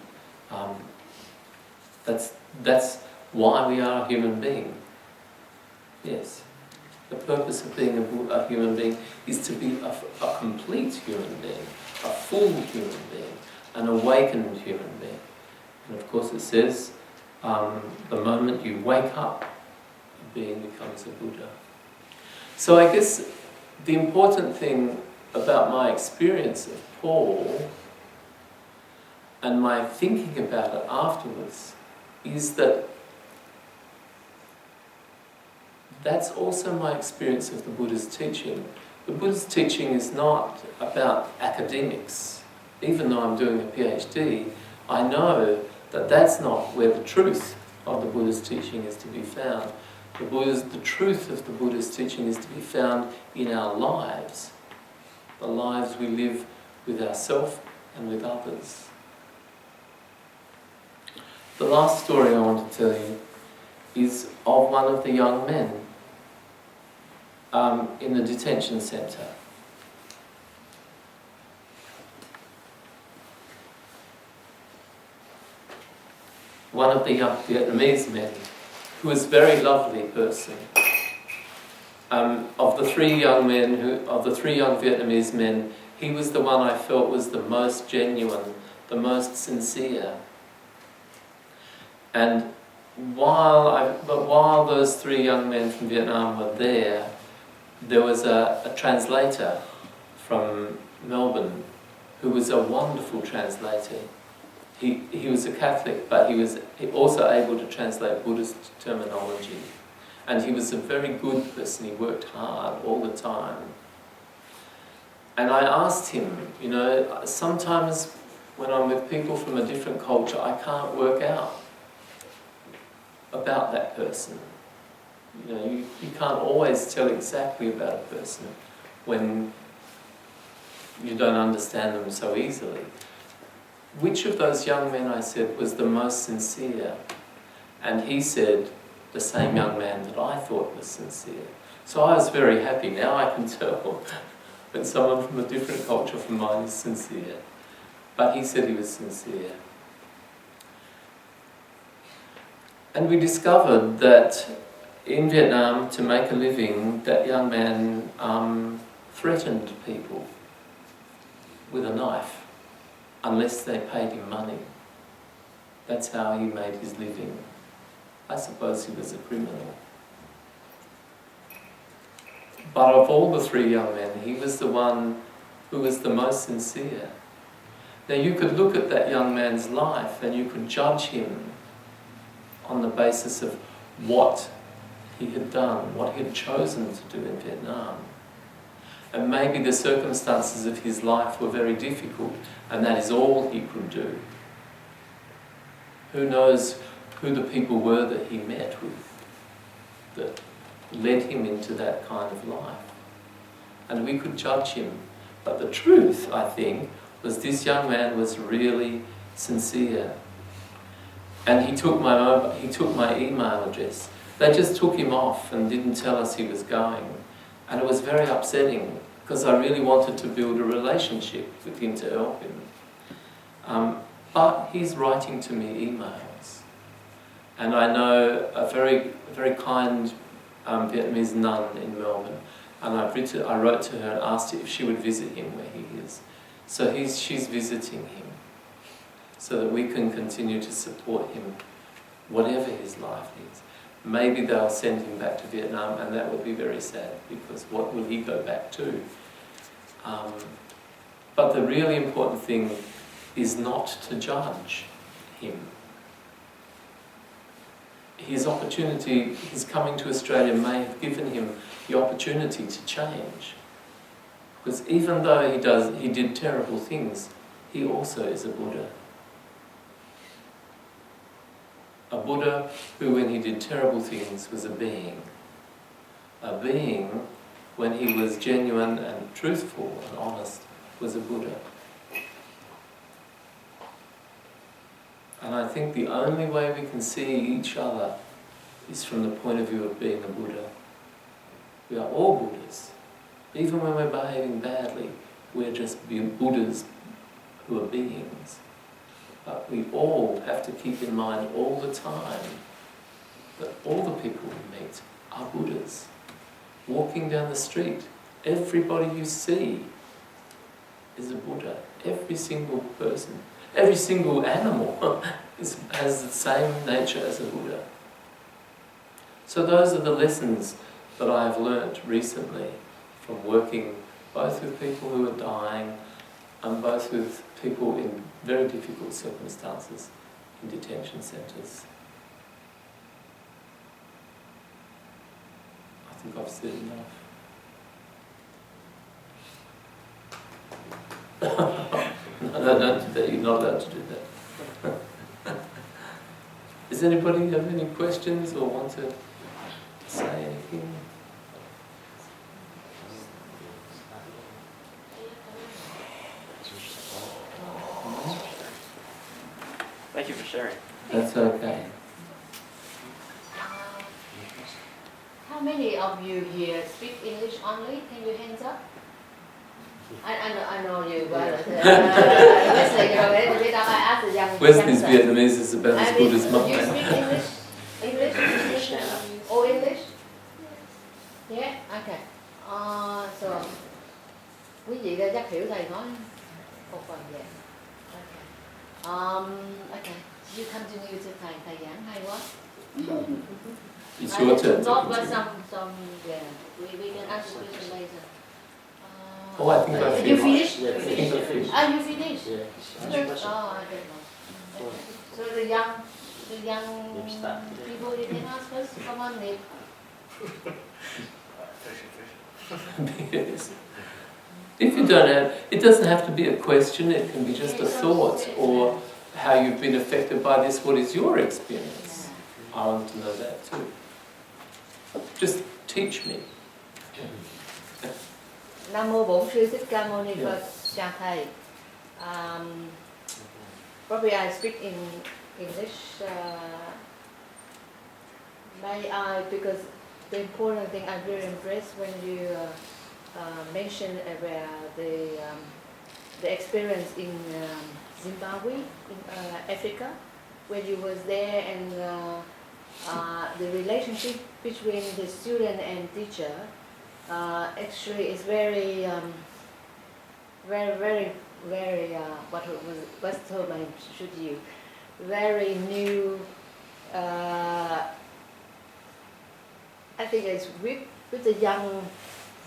that's why we are a human being. Yes. The purpose of being a human being is to be a complete human being, a full human being, an awakened human being. And of course it says, the moment you wake up, a being becomes a Buddha. So I guess the important thing about my experience of Paul and my thinking about it afterwards is that that's also my experience of the Buddha's teaching. The Buddha's teaching is not about academics. Even though I'm doing a PhD, I know that that's not where the truth of the Buddha's teaching is to be found. The truth of the Buddha's teaching is to be found in our lives. The lives we live with ourselves and with others. The last story I want to tell you is of one of the young men in the detention centre. One of the young Vietnamese men, who was a very lovely person. Of the three young Vietnamese men, he was the one I felt was the most genuine, the most sincere. And while those three young men from Vietnam were there was a translator from Melbourne who was a wonderful translator. He was a Catholic, but he was also able to translate Buddhist terminology. And he was a very good person. He worked hard all the time. And I asked him, sometimes when I'm with people from a different culture, I can't work out about that person. You can't always tell exactly about a person when you don't understand them so easily. Which of those young men, I said, was the most sincere? And he said, the same young man that I thought was sincere. So I was very happy. Now I can tell when someone from a different culture from mine is sincere. But he said he was sincere. And we discovered that in Vietnam, to make a living, that young man threatened people with a knife unless they paid him money. That's how he made his living. I suppose he was a criminal. But of all the three young men, he was the one who was the most sincere. Now you could look at that young man's life and you could judge him on the basis of what he had done, what he had chosen to do in Vietnam. And maybe the circumstances of his life were very difficult, and that is all he could do. Who knows who the people were that he met with that led him into that kind of life. And we could judge him. But the truth, I think, was this young man was really sincere. And he took my email address. They just took him off and didn't tell us he was going. And it was very upsetting, because I really wanted to build a relationship with him to help him. But he's writing to me emails. And I know a very, very kind Vietnamese nun in Melbourne. And I wrote to her and asked her if she would visit him where he is. So she's visiting him, so that we can continue to support him, whatever his life is. Maybe they'll send him back to Vietnam, and that would be very sad, because what will he go back to? But the really important thing is not to judge him. His opportunity, his coming to Australia may have given him the opportunity to change. Because even though he did terrible things, he also is a Buddha. A Buddha who, when he did terrible things, was a being. A being, when he was genuine and truthful and honest, was a Buddha. And I think the only way we can see each other is from the point of view of being a Buddha. We are all Buddhas. Even when we're behaving badly, we're just Buddhas who are beings. But we all have to keep in mind all the time that all the people we meet are Buddhas. Walking down the street, everybody you see is a Buddha. Every single person, every single animal has the same nature as a Buddha. So those are the lessons that I have learnt recently from working both with people who are dying and both with people in very difficult circumstances in detention centres. I think I've said enough. No, don't do that. You're not allowed to do that. Does anybody have any questions or want to say anything? Thank you for sharing. That's okay. How many of you here speak English only? Can you hands up? I know you, but Wesley's Vietnamese is about as good as mine. You speak English? English? All English? Yeah? Okay. So, quý vị đã chắc hiểu thầy nói một phần vậy. Okay. You continue to thầy giảng hay quá. It's your turn. Not but some yeah. We can answer question later. Oh, I think I finished. You finished? Yeah, I think I finished. Ah, you finished? Yeah. Oh, I don't know. Okay. So the young people, you can ask us. Come on, Nick. Yes. If you don't have, it doesn't have to be a question, it can be just a thought, or how you've been affected by this, what is your experience? I want to know that too. Just teach me. Nam mô Bổn Sư Thích Ca Mâu Ni Phật. Chào thầy. Probably I speak in English. May I, because the important thing I'm very impressed when you mentioned about the experience in Zimbabwe, in Africa, when you was there, and the relationship between the student and teacher actually is very, what's the term I should use? Very new. I think it's with the young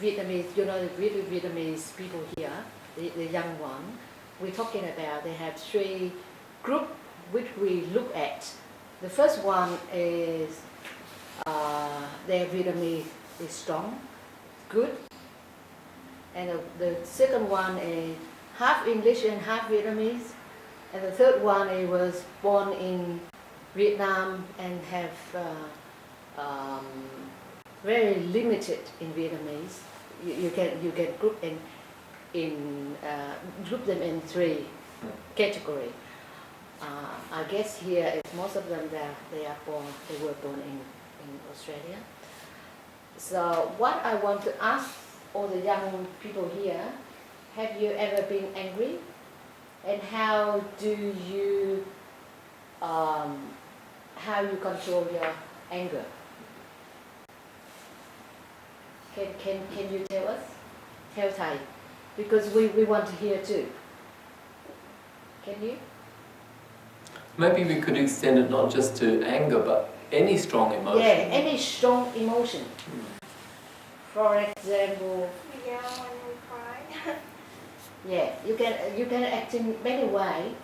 Vietnamese, you know, the Vietnamese people here, the young one. We're talking about, they have 3 groups which we look at. The first one is their Vietnamese is strong, good. And the second one is half English and half Vietnamese. And the third one was born in Vietnam and have very limited in Vietnamese. You can group, and group them in three categories. I guess here is most of them they were born in Australia. So what I want to ask all the young people here, have you ever been angry? And how do you control your anger? Can you tell us? Tell Thai, because we want to hear too. Can you? Maybe we could extend it not just to anger, but any strong emotion. Yeah, any strong emotion. For example, Yeah, when we cry. yeah, you can act in many ways.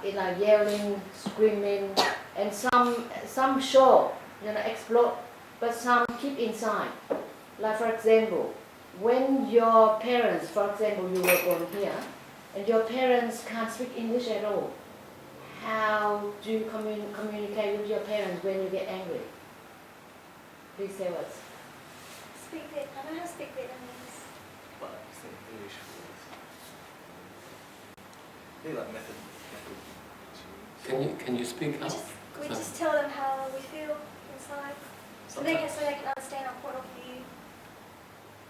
In like yelling, screaming, and some show, explode, but some keep inside. Like for example, when your parents, for example, you were born here, and your parents can't speak English at all, how do you communicate with your parents when you get angry? Please tell us. Speak Vietnamese. I don't know how to speak Vietnamese. But I think English was maybe like method. Can you speak up? We just tell them how we feel inside, so they can understand our point of view.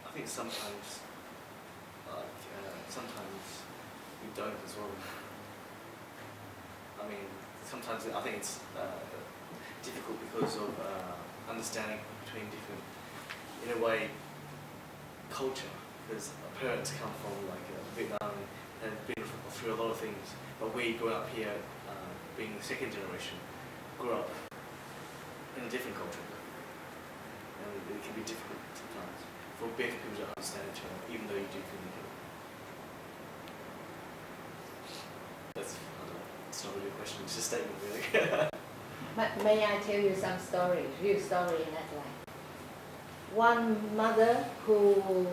I think sometimes, sometimes we don't as well. I mean, sometimes I think it's difficult because of understanding between different, in a way, culture. Because our parents come from like Vietnam and have been through a lot of things, but we grew up here, being the second generation, grew up in a different culture, and it can be difficult sometimes for both people to understand each other, even though you do communicate. That's, I don't know, it's not really a question, it's a statement really. May I tell you some story, real story in Adelaide? One mother who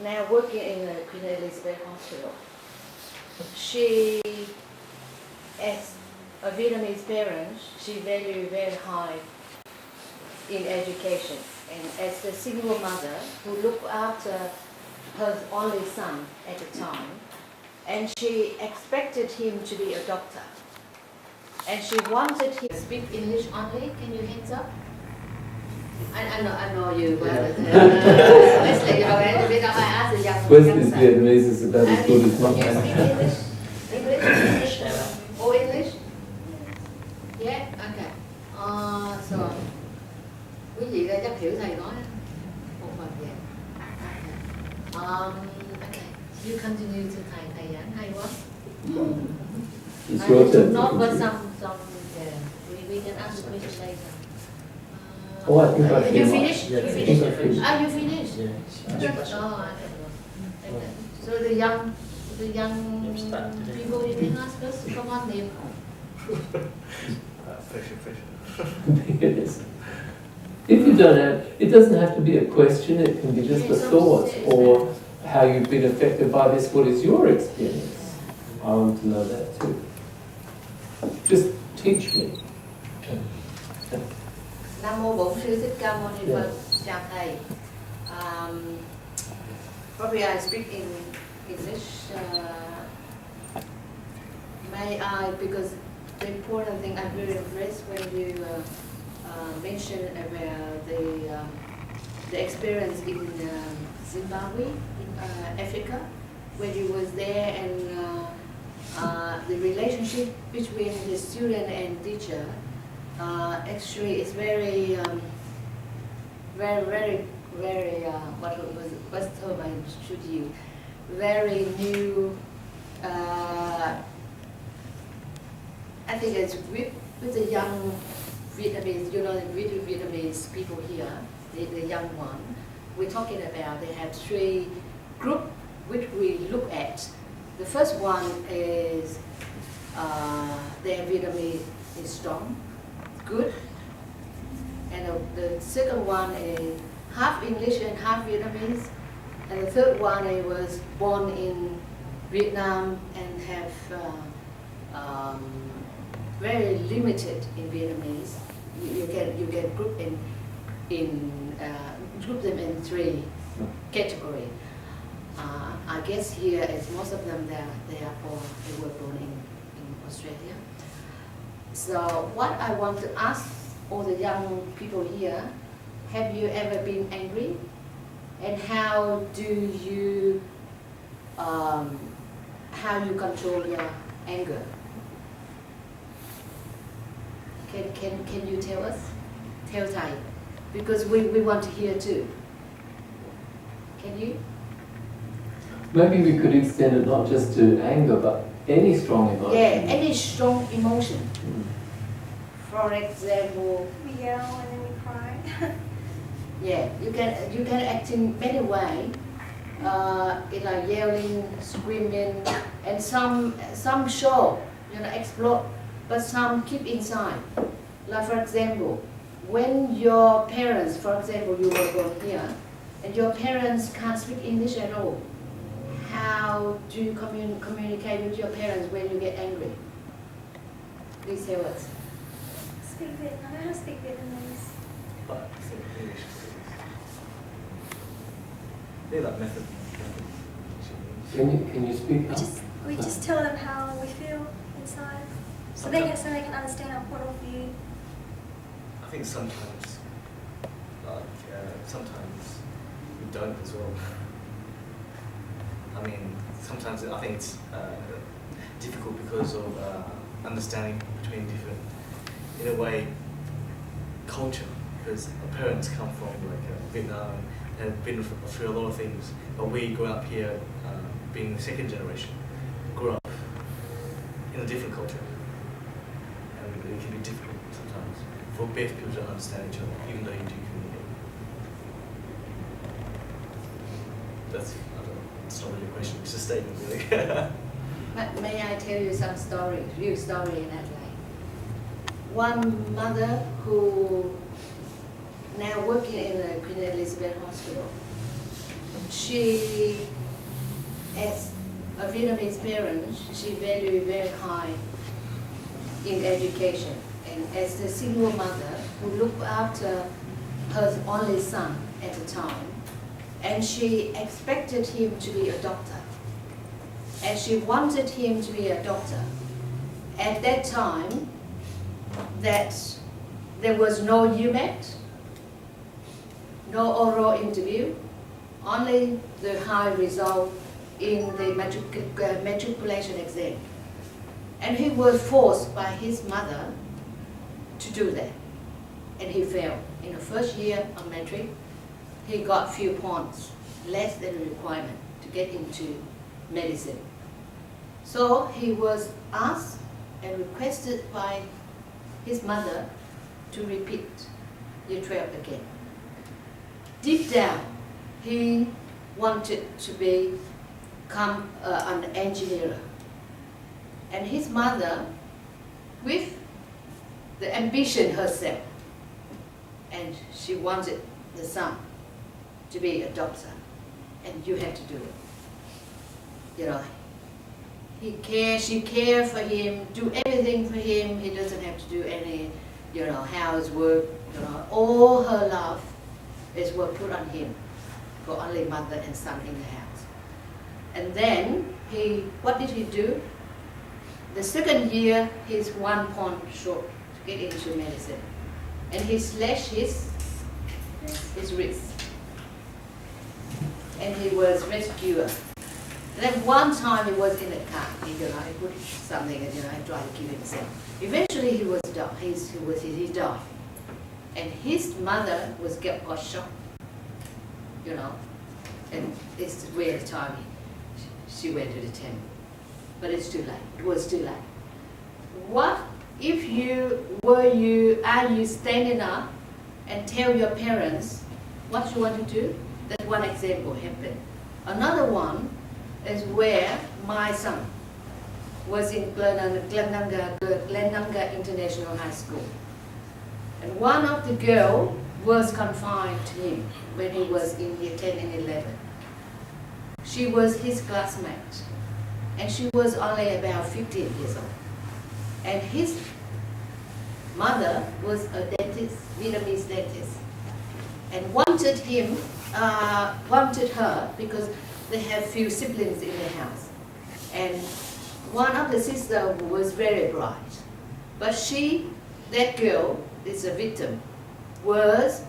now working in the Queen Elizabeth Hospital, she, as a Vietnamese parent, she valued very high in education, and as a single mother who looked after her only son at the time, and she expected him to be a doctor, and she wanted him to speak English only. Can you hands up? I know you, but let's let you know. I ask the young Wesley's Vietnamese is about as good as mine. You speak English? English? All English? Yeah? Okay. So, quý vị đây chắc hiểu thầy nói một phần vậy. Okay. You continue to thầy giảng hay quá. It's your turn. Not but some yeah. We can ask the question later. Oh, I think I You finished. finished? You I finished? think I finished. You finished? Yeah. Oh, okay. So the young people, you can ask us. Come on, name. Yes. If you don't have, it doesn't have to be a question, it can be just a thought or how you've been affected by this. What is your experience? I want to know that too. Just teach me. Nam mô Bổn Sư Thích Ca Mâu Ni Phật. Chào thầy. Probably I speak in English. May I, because the important thing I'm very impressed when you mentioned about the experience in Zimbabwe, in Africa, when you was there, and the relationship between the student and teacher. Actually, it's very, what's the term I should use? Very new. I think it's with the young Vietnamese, the Vietnamese people here, the young one. We're talking about they have three groups which we look at. The first one is their Vietnamese is strong, good, and the second one is half English and half Vietnamese, and the third one was born in Vietnam and have very limited in Vietnamese. You can group them in three categories. I guess here, as most of them, they were born in Australia. So what I want to ask all the young people here, have you ever been angry? And how you control your anger? Can you tell us? Tell Thai, because we want to hear too. Can you? Maybe we could extend it not just to anger, but any strong emotion. Yeah, any strong emotion. Mm. For example, We yell and then we cry. yeah, you can act in many ways. Like yelling, screaming, and some show, explode, but some keep inside. Like for example, when your parents, for example, you were born here, and your parents can't speak English at all, how do you communicate with your parents when you get angry? Please tell us. Speak Vietnam. I know how to speak Vietnamese. But I think English is they're like method. Can you speak up? We just tell them how we feel inside, so they can understand our point of view. I think sometimes, sometimes we don't as well. I mean, sometimes I think it's difficult because of understanding between different, in a way, culture. Because our parents come from Vietnam and have been through a lot of things, but we grew up here, being the second generation, grew up in a different culture, and it can be difficult sometimes for both people to understand each other, even though you do communicate. That's, I don't know, it's not really a question, it's a statement really. May I tell you some story, real story in Adelaide? One mother who now working in the Queen Elizabeth Hospital, she, as a Vietnamese parent, she valued very high in education. And as the single mother who looked after her only son at the time, and she expected him to be a doctor. And she wanted him to be a doctor. At that time, that there was no UMAT, no oral interview, only the high result in the matriculation exam. And he was forced by his mother to do that. And he failed. In the first year of matric, he got few points, less than the requirement to get into medicine. So he was asked and requested by his mother to repeat year 12 again. Deep down, he wanted to become an engineer. And his mother, with the ambition herself, and she wanted the son to be a doctor, and you had to do it. She cared for him, do everything for him. He doesn't have to do any, housework. All her love is what put on him, for only mother and son in the house. And then what did he do? The second year, he's 1 point short to get into medicine, and he slashed his wrist. And he was rescued. And then one time he was in a car, he put something and he tried to kill himself. Eventually he died. And his mother got shocked, and it's where the time she went to the temple. But it's too late. It was too late. What if are you standing up and tell your parents what you want to do? That's one example happened. Another one is where my son was in Glenanga International High School. And one of the girls was confined to him when he was in year 10 and 11. She was his classmate, and she was only about 15 years old. And his mother was a dentist, Vietnamese dentist, and wanted her because they have few siblings in the house. And one of the sisters was very bright. But that girl is a victim, was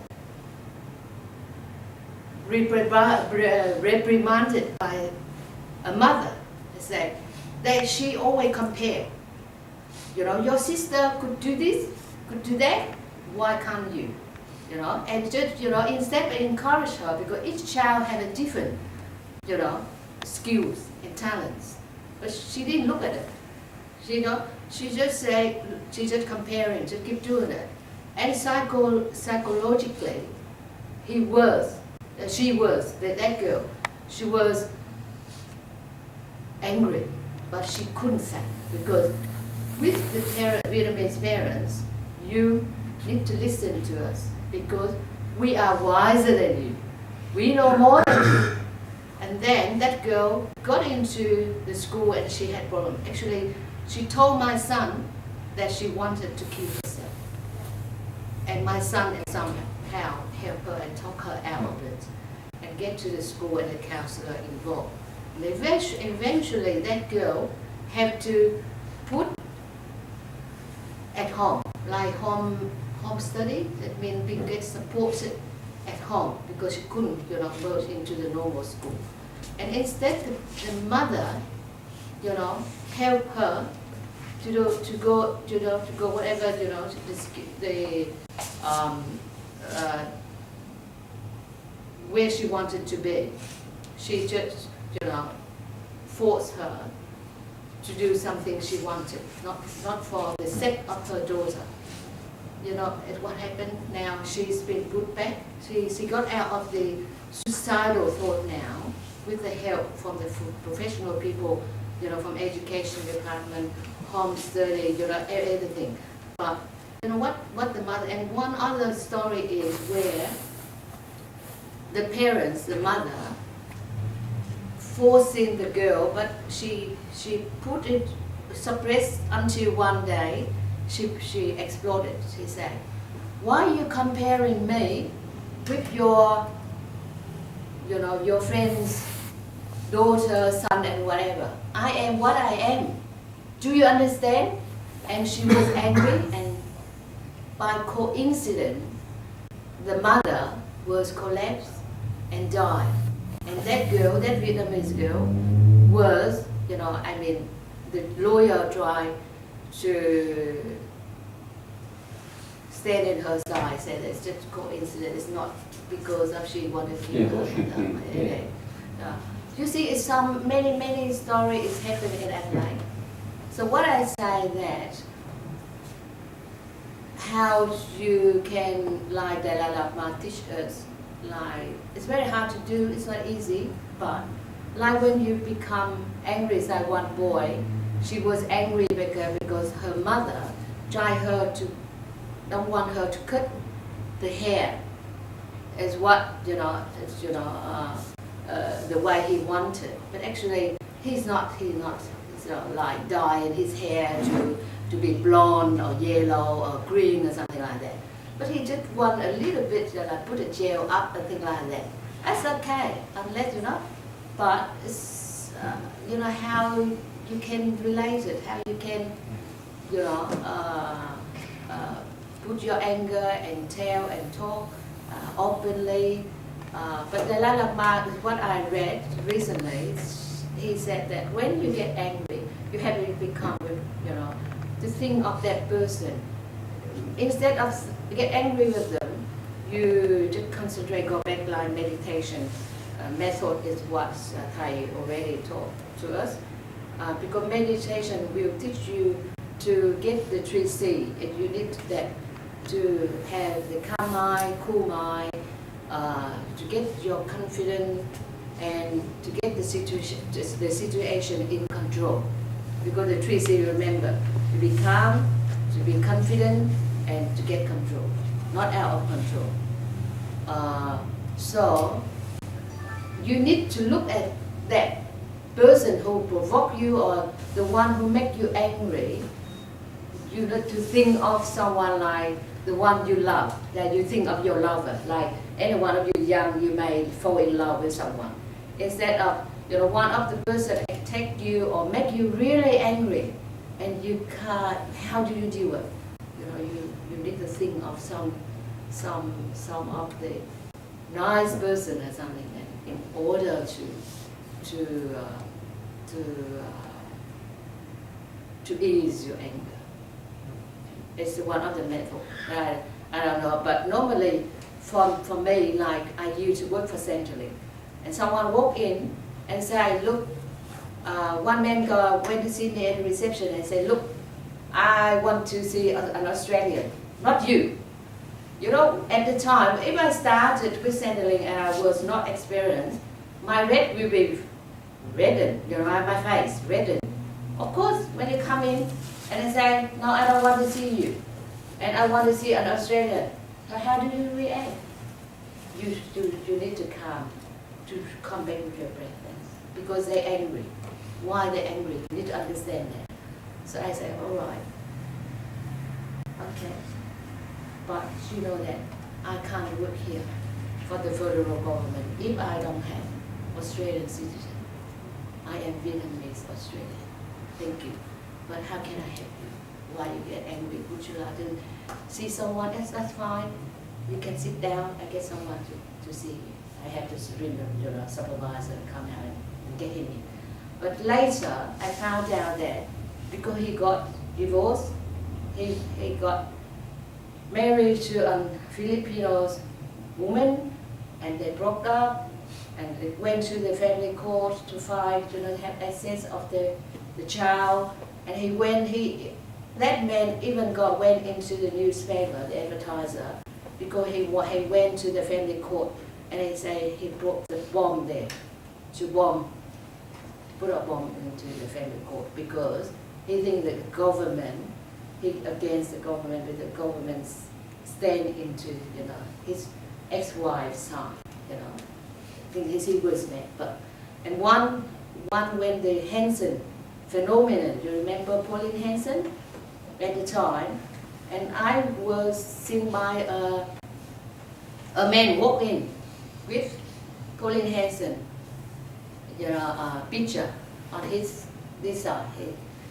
reprimanded by a mother. Said that she always compare. Your sister could do this, could do that, why can't you? And just, instead of encourage her, because each child had a different, skills and talents. But she didn't look at it. She just say, she just comparing, just keep doing it. And psychologically, she was, that girl, she was angry, but she couldn't say, because with the Vietnamese parents, you need to listen to us, because we are wiser than you. We know more than you. And then that girl got into the school and she had problems. Actually, she told my son that she wanted to kill herself. And my son somehow helped her and talk her out of it and get to the school and the counselor involved. And eventually that girl had to put at home, like home study. That means we get supported at home because she couldn't, go into the normal school. And instead, the mother, help her to go whatever, where she wanted to be. She just, forced her to do something she wanted, not for the sake of her daughter. What happened now, she's been put back. She got out of the suicidal thought now with the help from the professional people, from education department, home study, everything. But what the mother, and one other story is where the parents, the mother, forcing the girl, but she put it, suppressed until one day, she exploded. She said, "Why are you comparing me with your friend's daughter, son, and whatever? I am what I am. Do you understand?" And she was angry, and by coincidence, the mother was collapsed and died. And that girl, that Vietnamese girl, was, the lawyer tried to stand in her side, said it's just coincidence, it's not because of she wanted to kill her. You see, it's many stories happening in Adelaide. So what I say that, how you can, like Dalai Lama teach us, like, it's very hard to do, it's not easy, but like when you become angry, it's like one boy, she was angry because her mother tried don't want her to cut the hair as what, the way he wanted. But actually, he's not like dyeing his hair to be blonde or yellow or green or something like that. But he just want a little bit, put a gel up and things like that. That's okay, unless but it's, how you can relate it, how you can, put your anger and tell and talk openly. But Dalai Lama, what I read recently, he said that when you get angry, you have to become, to think of that person. Instead of get angry with them, you just concentrate, go back like meditation. Method is what Thai already taught to us. Because meditation will teach you to get the 3C, and you need that to have the calm mind, cool mind, to get your confidence and to get the situation in control. Because the 3C, remember, to be calm, to be confident, and to get control, not out of control. So you need to look at that person who provoked you or the one who make you angry. You need to think of someone like the one you love, that you think of your lover. Like any one of you young, you may fall in love with someone. Instead of one of the person attack you or make you really angry, and you can't. How do you deal with? You need to think of some of the nice person or something, and in order to ease your anger. It's one of the method. I don't know, but normally for me, like I used to work for Centrelink, and someone walk in and say, look, one man went to see me at the reception and said, look, I want to see an Australian, not you. At the time, if I started with Centrelink and I was not experienced, my red will be reddened, my face reddened. Of course, when you come in and they say, no, I don't want to see you, and I want to see an Australian, so how do you react? You need to come back with your breath, because they're angry. Why they're angry? You need to understand that. So I say, all right, okay, but you know that I can't work here for the federal government if I don't have Australian citizen. I am Vietnamese Australian. Thank you. But how can I help you? Why you get angry? Would you like to see someone else? That's fine. You can sit down. I get someone to see you. I have to bring the supervisor come out and get him in. But later, I found out that because he got divorced, he got married to a Filipino woman, and they broke up, and they went to the family court to fight to not have access of the child. And that man even went into the newspaper, the advertiser, because he went to the family court, and he said he brought the bomb there to put a bomb into the family court, because he thinks that the government, against the government, but the government stand into his ex-wife's side, I think he was mad. And one when the Hansen phenomenon, you remember Pauline Hansen at the time, and I was seen by a man walk in with Pauline Hansen, picture on this side.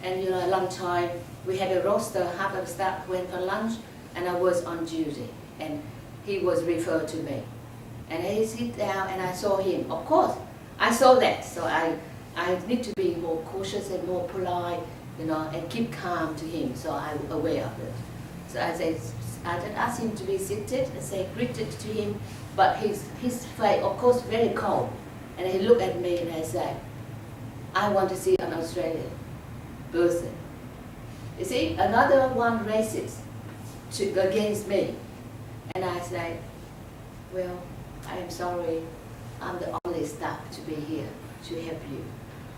And lunchtime we had a roster, half of staff went for lunch, and I was on duty, and he was referred to me. And he sit down, and I saw him. Of course, I saw that, so I need to be more cautious and more polite, and keep calm to him, so I'm aware of it. So I did ask him to be seated and say greeted to him, but his face, of course, very cold. And he looked at me and I said, I want to see an Australian person. You see, another one racist against me. And I said, well, I am sorry, I'm the only staff to be here to help you.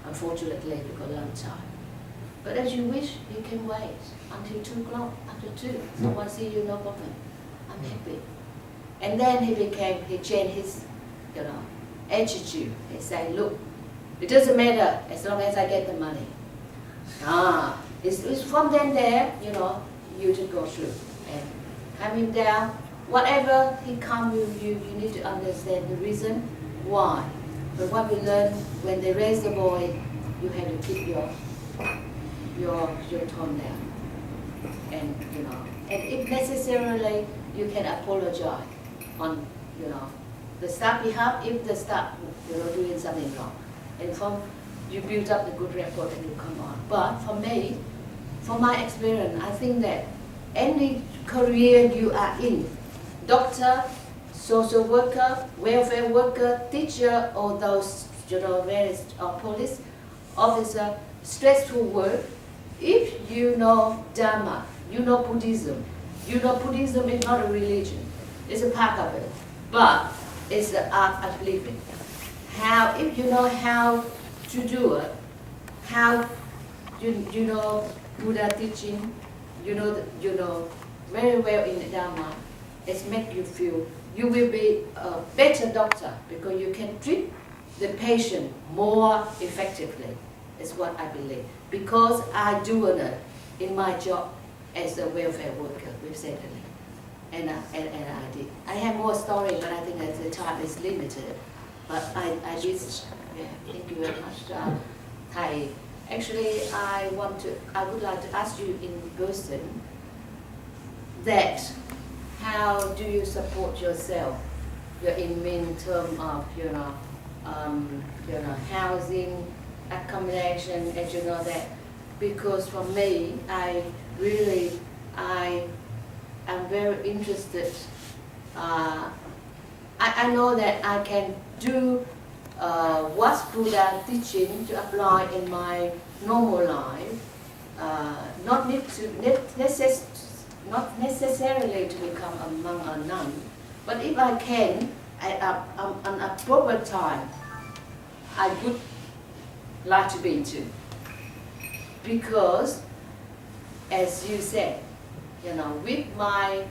Unfortunately, because lunchtime. But as you wish, you can wait until 2 o'clock, after 2. Someone see you, no problem. I'm happy. And then he changed his, attitude. He said, look, it doesn't matter as long as I get the money. It's from then there, you just go through. And coming down, whatever he come, you need to understand the reason why. But what we learn when they raise the boy, you have to keep your tone down, and and if necessarily, you can apologize on the staff behalf if the staff doing something wrong, and you build up the good rapport and you come on. But for me, from my experience, I think that any career you are in, doctor, social worker, welfare worker, teacher, or those various police officer, stressful work, if you know Dharma, you know Buddhism. Buddhism is not a religion, it's a part of it, but it's the art of living. If you know how to do it, how you know Buddha teaching, you know very well in the Dharma, it makes you feel you will be a better doctor because you can treat the patient more effectively. Is what I believe, because I do it in my job as a welfare worker with Centrelink, and I did. I have more story, but I think that the time is limited. But I did. Yeah, thank you very much, Thầy. Actually, I would like to ask you in person that how do you support yourself? In terms of housing, accommodation, and that. Because for me, I am very interested. I know that I can do what Buddha teaching to apply in my normal life, not necessarily to become a monk or nun, but if I can, at an appropriate time, I would like to be too. Because, as you said, with my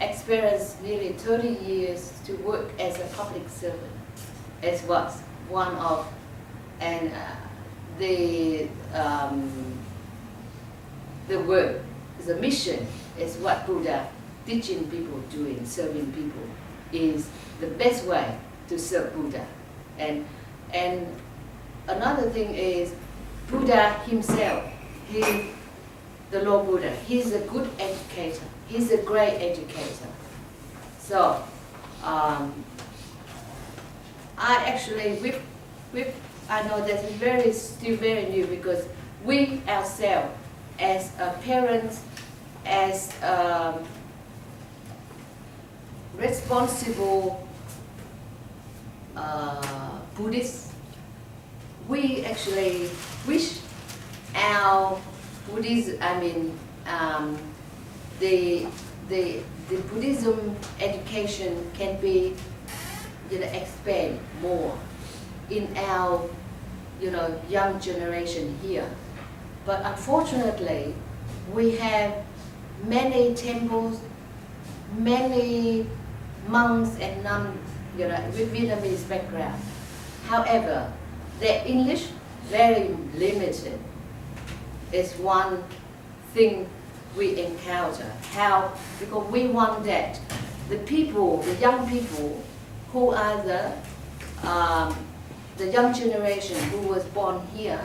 experience nearly 30 years to work as a public servant, as was one of, and the work, the mission is what Buddha teaching people, doing, serving people, is the best way to serve Buddha. And another thing is, Buddha himself, the Lord Buddha, he's a good educator. He's a great educator. So, I actually, I know that it's still very new, because we ourselves, as parents, as responsible Buddhists, we actually wish our Buddhism, the Buddhism education can be, expand more in our, young generation here. But unfortunately, we have many temples, many monks and nuns, with Vietnamese background. However, their English very limited. Is one thing we encounter. How? Because we want that the young people who are the young generation who was born here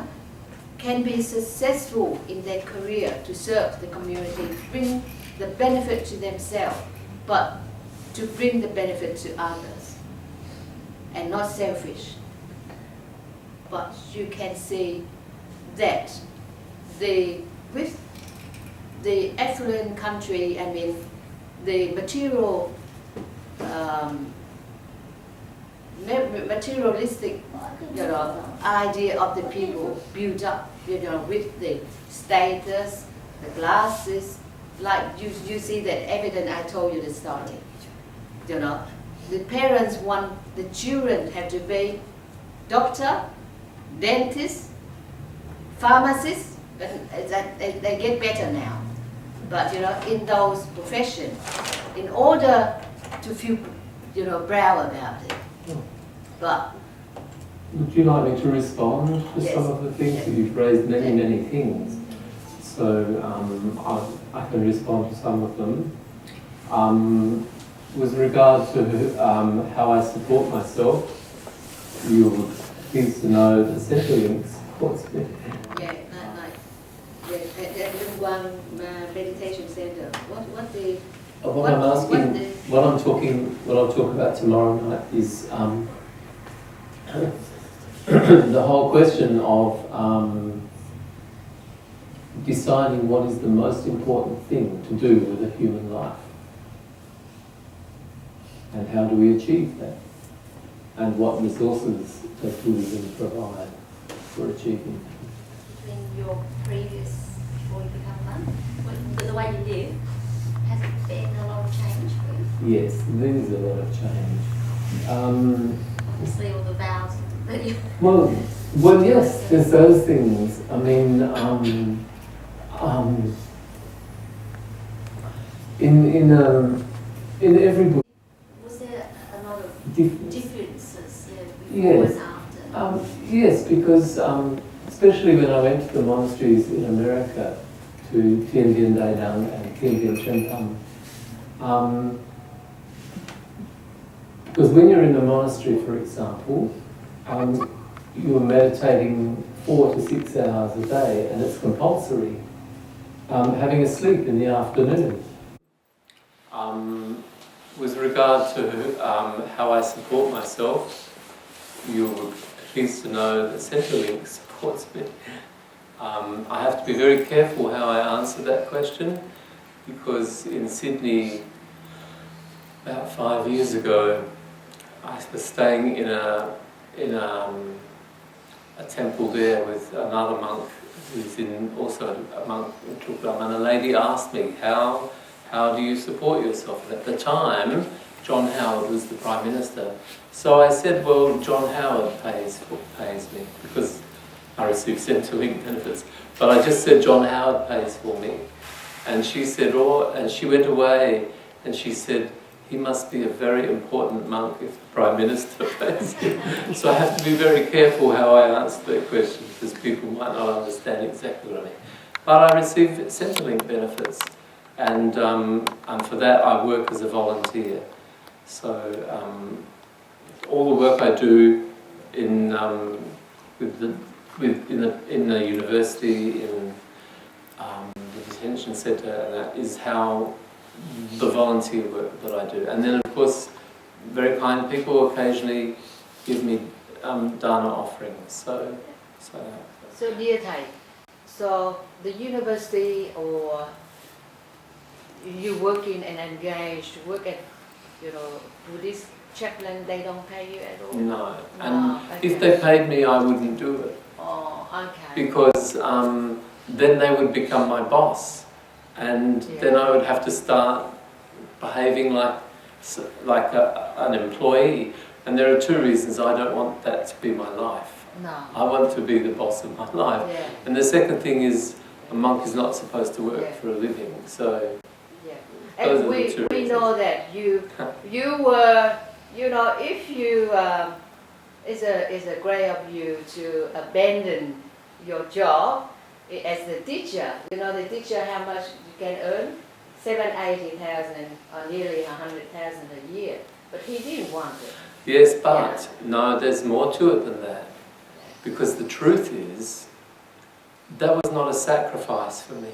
can be successful in their career to serve the community, bring the benefit to themselves, but to bring the benefit to others, and not selfish. But you can see that with the affluent country, the materialistic, idea of the people built up, with the status, the glasses, like you see that evidence. I told you the story. The parents want the children have to be doctor, dentist, pharmacist. They get better now, but in those professions, in order to feel proud about it. But would you like me to respond to yes. some of the things that you've raised? Many things. So I can respond to some of them. With regard to how I support myself, you would please to know the Centrelink supports me. Yeah, the one meditation center. What I'm asking, what I'm talking about tomorrow night is the whole question of deciding what is the most important thing to do with a human life, and how do we achieve that, and what resources does Buddhism provide for achieving that. In your previous, before you become a monk, the way you live, has it been a lot of change for you? Yes, there is a lot of change. Obviously, all the vows that you... Well, yes, there's those things. I mean, in every book. Was there a lot of differences before Yes. and after? Yes, because especially when I went to the monasteries in America, to Tien Dien Dai Dang and Tien Dien Chen Tam, Because when you're in the monastery, for example, you're meditating 4 to 6 hours a day, and it's compulsory. Having a sleep in the afternoon. With regard to how I support myself, you're pleased to know that Centrelink supports me. I have to be very careful how I answer that question, because in Sydney, about 5 years ago, I was staying in a temple there with another monk who's also a monk in Truklam, and a lady asked me, how do you support yourself? And at the time, John Howard was the Prime Minister. So I said, well, John Howard pays me, because I receive Centrelink benefits. But I just said, John Howard pays for me. And she said, and she went away, and she said, he must be a very important monk if the Prime Minister pays him. So I have to be very careful how I answer that question, because people might not understand exactly what I mean. But I receive Centrelink benefits, and for that I work as a volunteer. So all the work I do in the university, in the detention centre, and that is how the volunteer work that I do. And then, of course, very kind people occasionally give me Dharma offerings. So dear Thầy, so the university or you working and engaged, work at, Buddhist chaplain, they don't pay you at all? No. And okay. if they paid me, I wouldn't do it. Oh, okay. Because then they would become my boss. And then I would have to start behaving like an employee. And there are 2 reasons I don't want that to be my life. No. I want to be the boss of my life. Yeah. And the second thing is, a monk is not supposed to work for a living. So, and we know that you were, if you, it's a great of you to abandon your job as the teacher. The teacher, how much you can earn? 70,000-80,000 or nearly 100,000 a year. But he didn't want it. yes, but no, there's more to it than that. Because the truth is, that was not a sacrifice for me.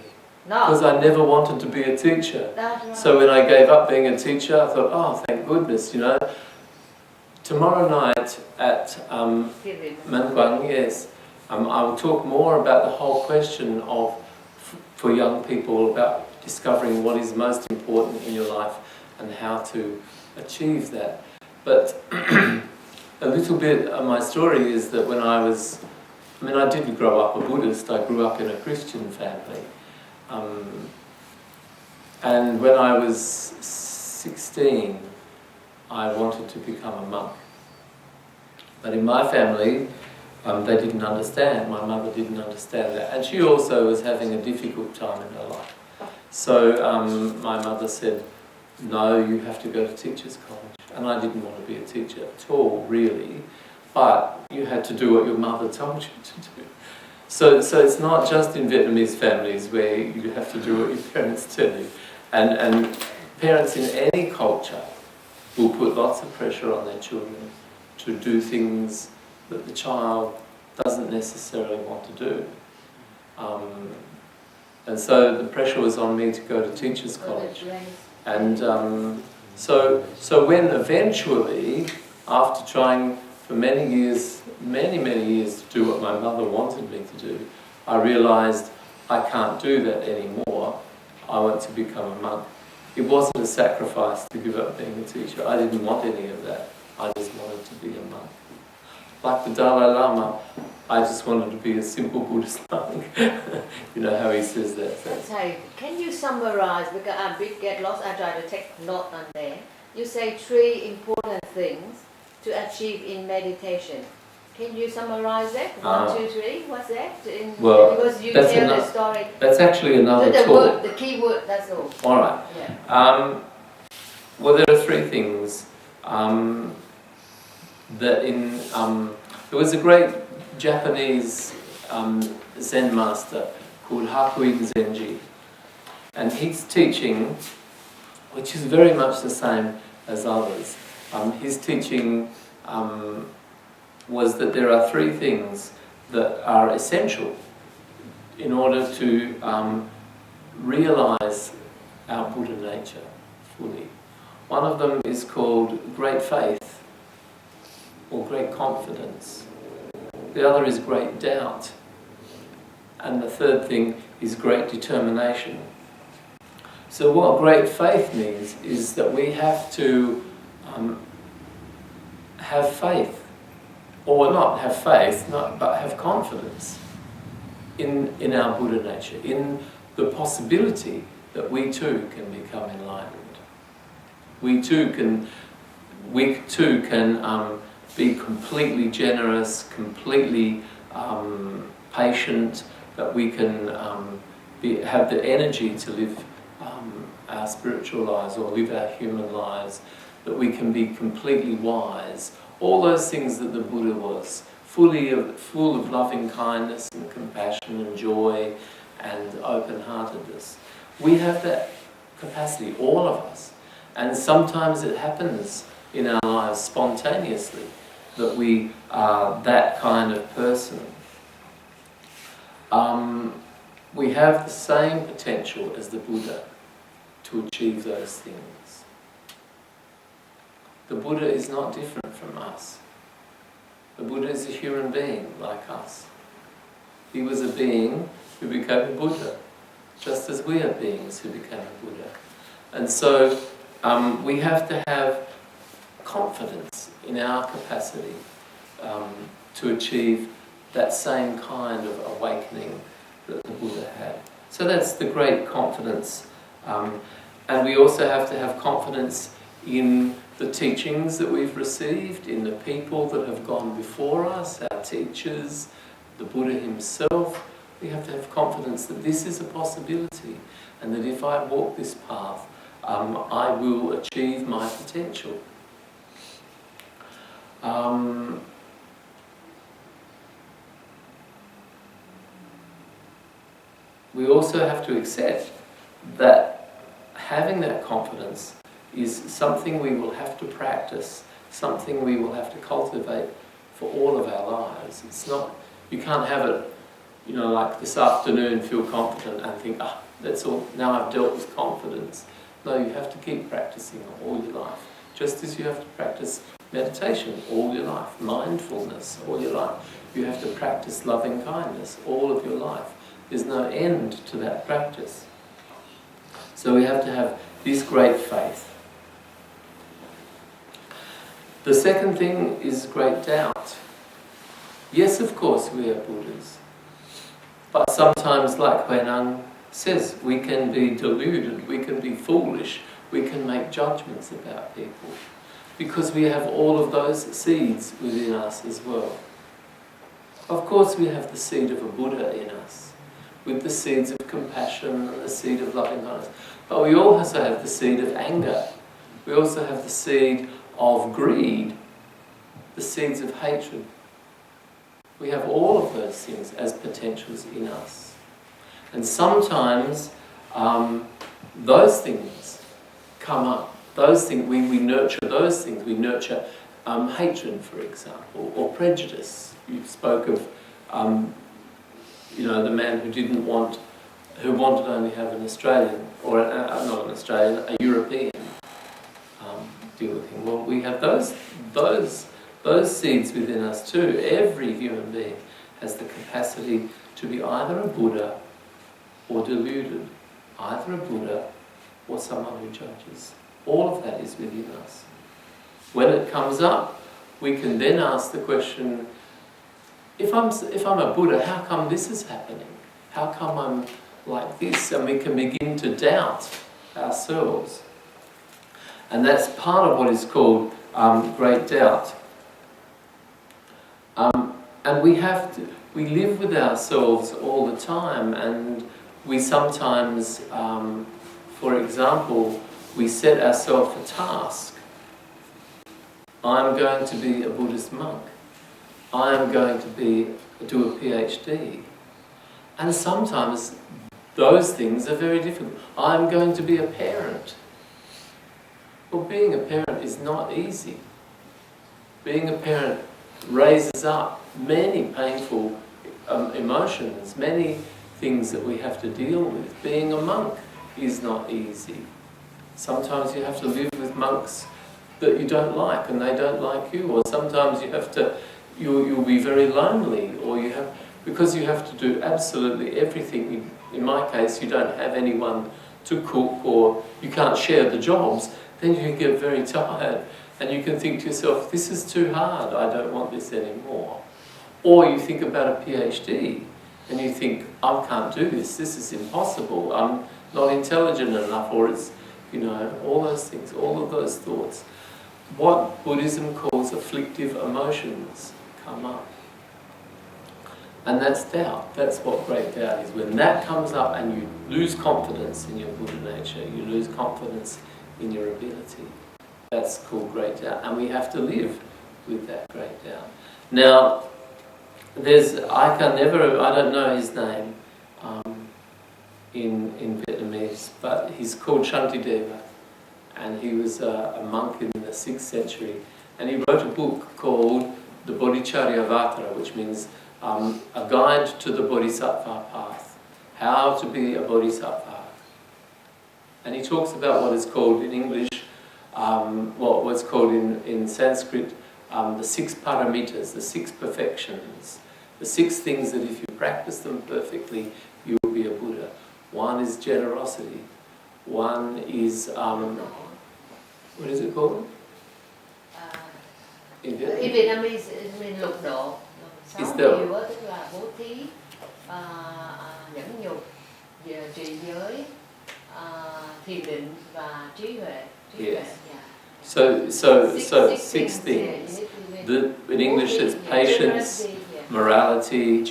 No. Because I never wanted to be a teacher. That's right. So when I gave up being a teacher, I thought, oh, thank goodness, Tomorrow night at Manguang, yes, I will talk more about the whole question of, for young people, about discovering what is most important in your life and how to achieve that. But a little bit of my story is that when I didn't grow up a Buddhist, I grew up in a Christian family. And when I was 16, I wanted to become a monk. But in my family, they didn't understand. My mother didn't understand that. And she also was having a difficult time in her life. So my mother said, no, you have to go to teacher's college. And I didn't want to be a teacher at all, really. But you had to do what your mother told you to do. So it's not just in Vietnamese families where you have to do what your parents tell you. And parents in any culture will put lots of pressure on their children to do things that the child doesn't necessarily want to do. And so the pressure was on me to go to teacher's college. And so when eventually, after trying for many years to do what my mother wanted me to do, I realised I can't do that anymore. I want to become a monk. It wasn't a sacrifice to give up being a teacher. I didn't want any of that. I just wanted to be a monk. Like the Dalai Lama, I just wanted to be a simple Buddhist monk. You know how he says that. Thầy, can you summarize, because I'm a bit get lost, I try to take note on there. You say 3 important things to achieve in meditation. Can you summarize that? 1, 2, 3. What's that? Because you tell the story. That's actually another talk. The key word. That's all. All right. Yeah. Well, there are 3 things. There was a great Japanese Zen master called Hakuin Zenji, and his teaching, which is very much the same as others, his teaching was that there are three things that are essential in order to realize our Buddha nature fully. One of them is called great faith or great confidence. The other is great doubt. And the third thing is great determination. So what great faith means is that we have to have faith, or not have faith, but have confidence in our Buddha nature, in the possibility that we too can become enlightened. We too can be completely generous, completely patient, that we can have the energy to live our spiritual lives or live our human lives, that we can be completely wise. All those things that the Buddha was, full of loving kindness and compassion and joy and open-heartedness. We have that capacity, all of us. And sometimes it happens in our lives spontaneously that we are that kind of person. We have the same potential as the Buddha to achieve those things. The Buddha is not different from us. The Buddha is a human being like us. He was a being who became a Buddha, just as we are beings who became a Buddha. And so we have to have confidence in our capacity to achieve that same kind of awakening that the Buddha had. So that's the great confidence. And we also have to have confidence in the teachings that we've received, in the people that have gone before us, our teachers, the Buddha himself. We have to have confidence that this is a possibility, and that if I walk this path, I will achieve my potential. We also have to accept that having that confidence is something we will have to practice, something we will have to cultivate for all of our lives. It's not, you can't have it, like this afternoon, feel confident and think, that's all, now I've dealt with confidence. No, you have to keep practicing all your life. Just as you have to practice meditation all your life, mindfulness all your life. You have to practice loving kindness all of your life. There's no end to that practice. So we have to have this great faith. The second thing is great doubt. Yes, of course, we are Buddhas. But sometimes, like Huineng says, we can be deluded, we can be foolish, we can make judgments about people. Because we have all of those seeds within us as well. Of course, we have the seed of a Buddha in us, with the seeds of compassion and the seed of loving kindness. But we also have the seed of anger. We also have the seed of greed, the seeds of hatred. We have all of those things as potentials in us. And sometimes those things come up. Those things, we nurture those things. We nurture hatred, for example, or prejudice. You spoke of the man who wanted only have an Australian, or not an Australian, a European deal with him. Well, we have those seeds within us too. Every human being has the capacity to be either a Buddha or deluded, either a Buddha or someone who judges. All of that is within us. When it comes up, we can then ask the question, if I'm a Buddha, how come this is happening? How come I'm like this? And we can begin to doubt ourselves. And that's part of what is called great doubt. And we live with ourselves all the time, and we sometimes, for example, we set ourselves a task. I'm going to be a Buddhist monk. I am going to do a PhD. And sometimes those things are very difficult. I'm going to be a parent. Well, being a parent is not easy. Being a parent raises up many painful emotions, many things that we have to deal with. Being a monk is not easy. Sometimes you have to live with monks that you don't like and they don't like you, or sometimes you have to, you'll be very lonely, or because you have to do absolutely everything. In my case, you don't have anyone to cook, or you can't share the jobs, then you can get very tired and you can think to yourself, this is too hard, I don't want this anymore. Or you think about a PhD and you think, I can't do this is impossible, I'm not intelligent enough, or it's, all those things, all of those thoughts. What Buddhism calls afflictive emotions come up. And that's doubt. That's what great doubt is. When that comes up and you lose confidence in your Buddha nature, you lose confidence in your ability. That's called great doubt. And we have to live with that great doubt. Now, I don't know his name in Vietnamese, but he's called Shantideva. And he was a monk in the 6th century. And he wrote a book called The Bodhicharyavatara, which means a guide to the Bodhisattva path. How to be a Bodhisattva. And he talks about what is called in English, what's called in Sanskrit, the 6 paramitas, the 6 perfections. The 6 things that if you practice them perfectly, you will be a Buddha. One is generosity. One is, what is it called? In Vietnamese it means lục độ. 6 Is điều đó, tức là bố thí, nhẫn nhục, trì giới, thiền định và trí huệ. Yes. Yeah. So 6 things. In English it's patience, morality,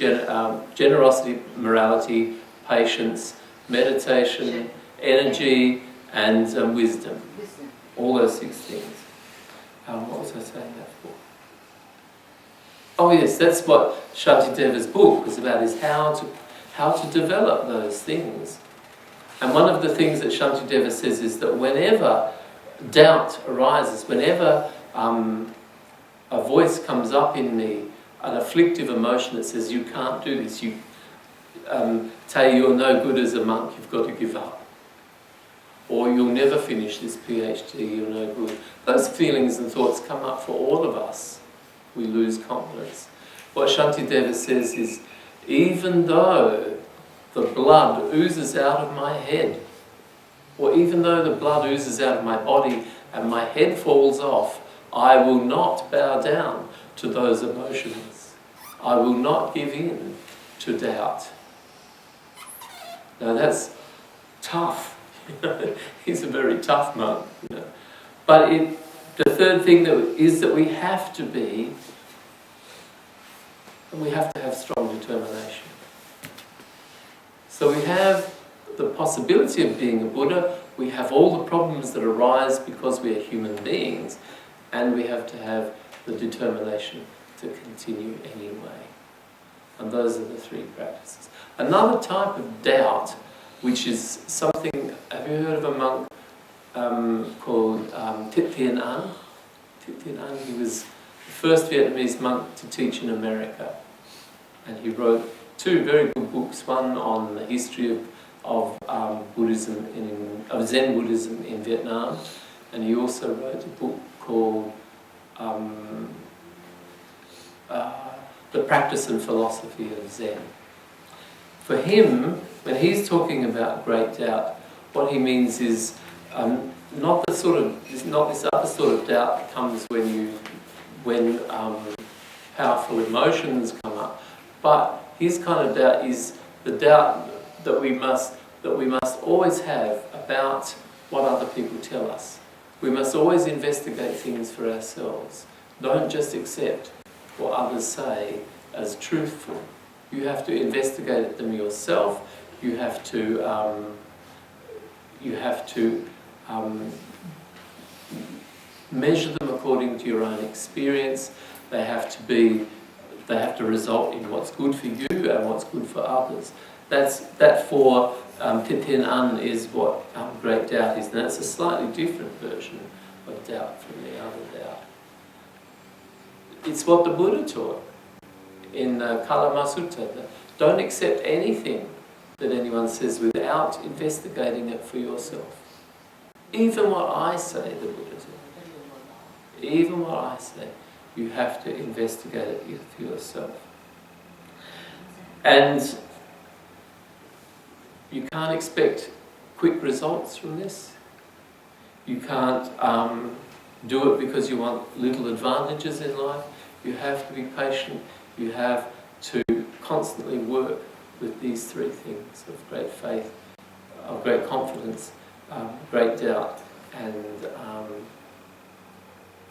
generosity, morality, patience, meditation, energy, and wisdom. All those 6 things. What was I saying that for? Oh yes, that's what Shantideva's book was about, is how to develop those things. And one of the things that Shantideva says is that whenever doubt arises, whenever a voice comes up in me, an afflictive emotion that says, you can't do this, Tay, you're no good as a monk, you've got to give up. Or you'll never finish this PhD, you're no good. Those feelings and thoughts come up for all of us. We lose confidence. What Shantideva says is, even though the blood oozes out of my head, or even though the blood oozes out of my body and my head falls off, I will not bow down to those emotions. I will not give in to doubt. Now that's tough. He's a very tough monk. But the third thing is that we have to have strong determination. So we have the possibility of being a Buddha, we have all the problems that arise because we are human beings, and we have to have the determination to continue anyway. And those are the 3 practices. Another type of doubt, which is something, have you heard of a monk called Thich Thong Phap? Thich Thong Phap, he was the first Vietnamese monk to teach in America. And he wrote 2 very good books, one on the history of Buddhism, of Zen Buddhism in Vietnam, and he also wrote a book called The Practice and Philosophy of Zen. For him, when he's talking about great doubt, what he means is not this other sort of doubt that comes when powerful emotions come up, but his kind of doubt is the doubt that we must always have about what other people tell us. We must always investigate things for ourselves. Don't just accept what others say as truthful. You have to investigate them yourself. You have to measure them according to your own experience. They have to result in what's good for you and what's good for others. That for Thich Thong Phap is what great doubt is. And that's a slightly different version of doubt from the other doubt. It's what the Buddha taught in Kalama Sutta. Don't accept anything that anyone says without investigating it for yourself. Even what I say, the Buddha said, even what I say, you have to investigate it for yourself. And you can't expect quick results from this. You can't do it because you want little advantages in life. You have to be patient. You have to constantly work with these three things of great faith, of great confidence, great doubt, and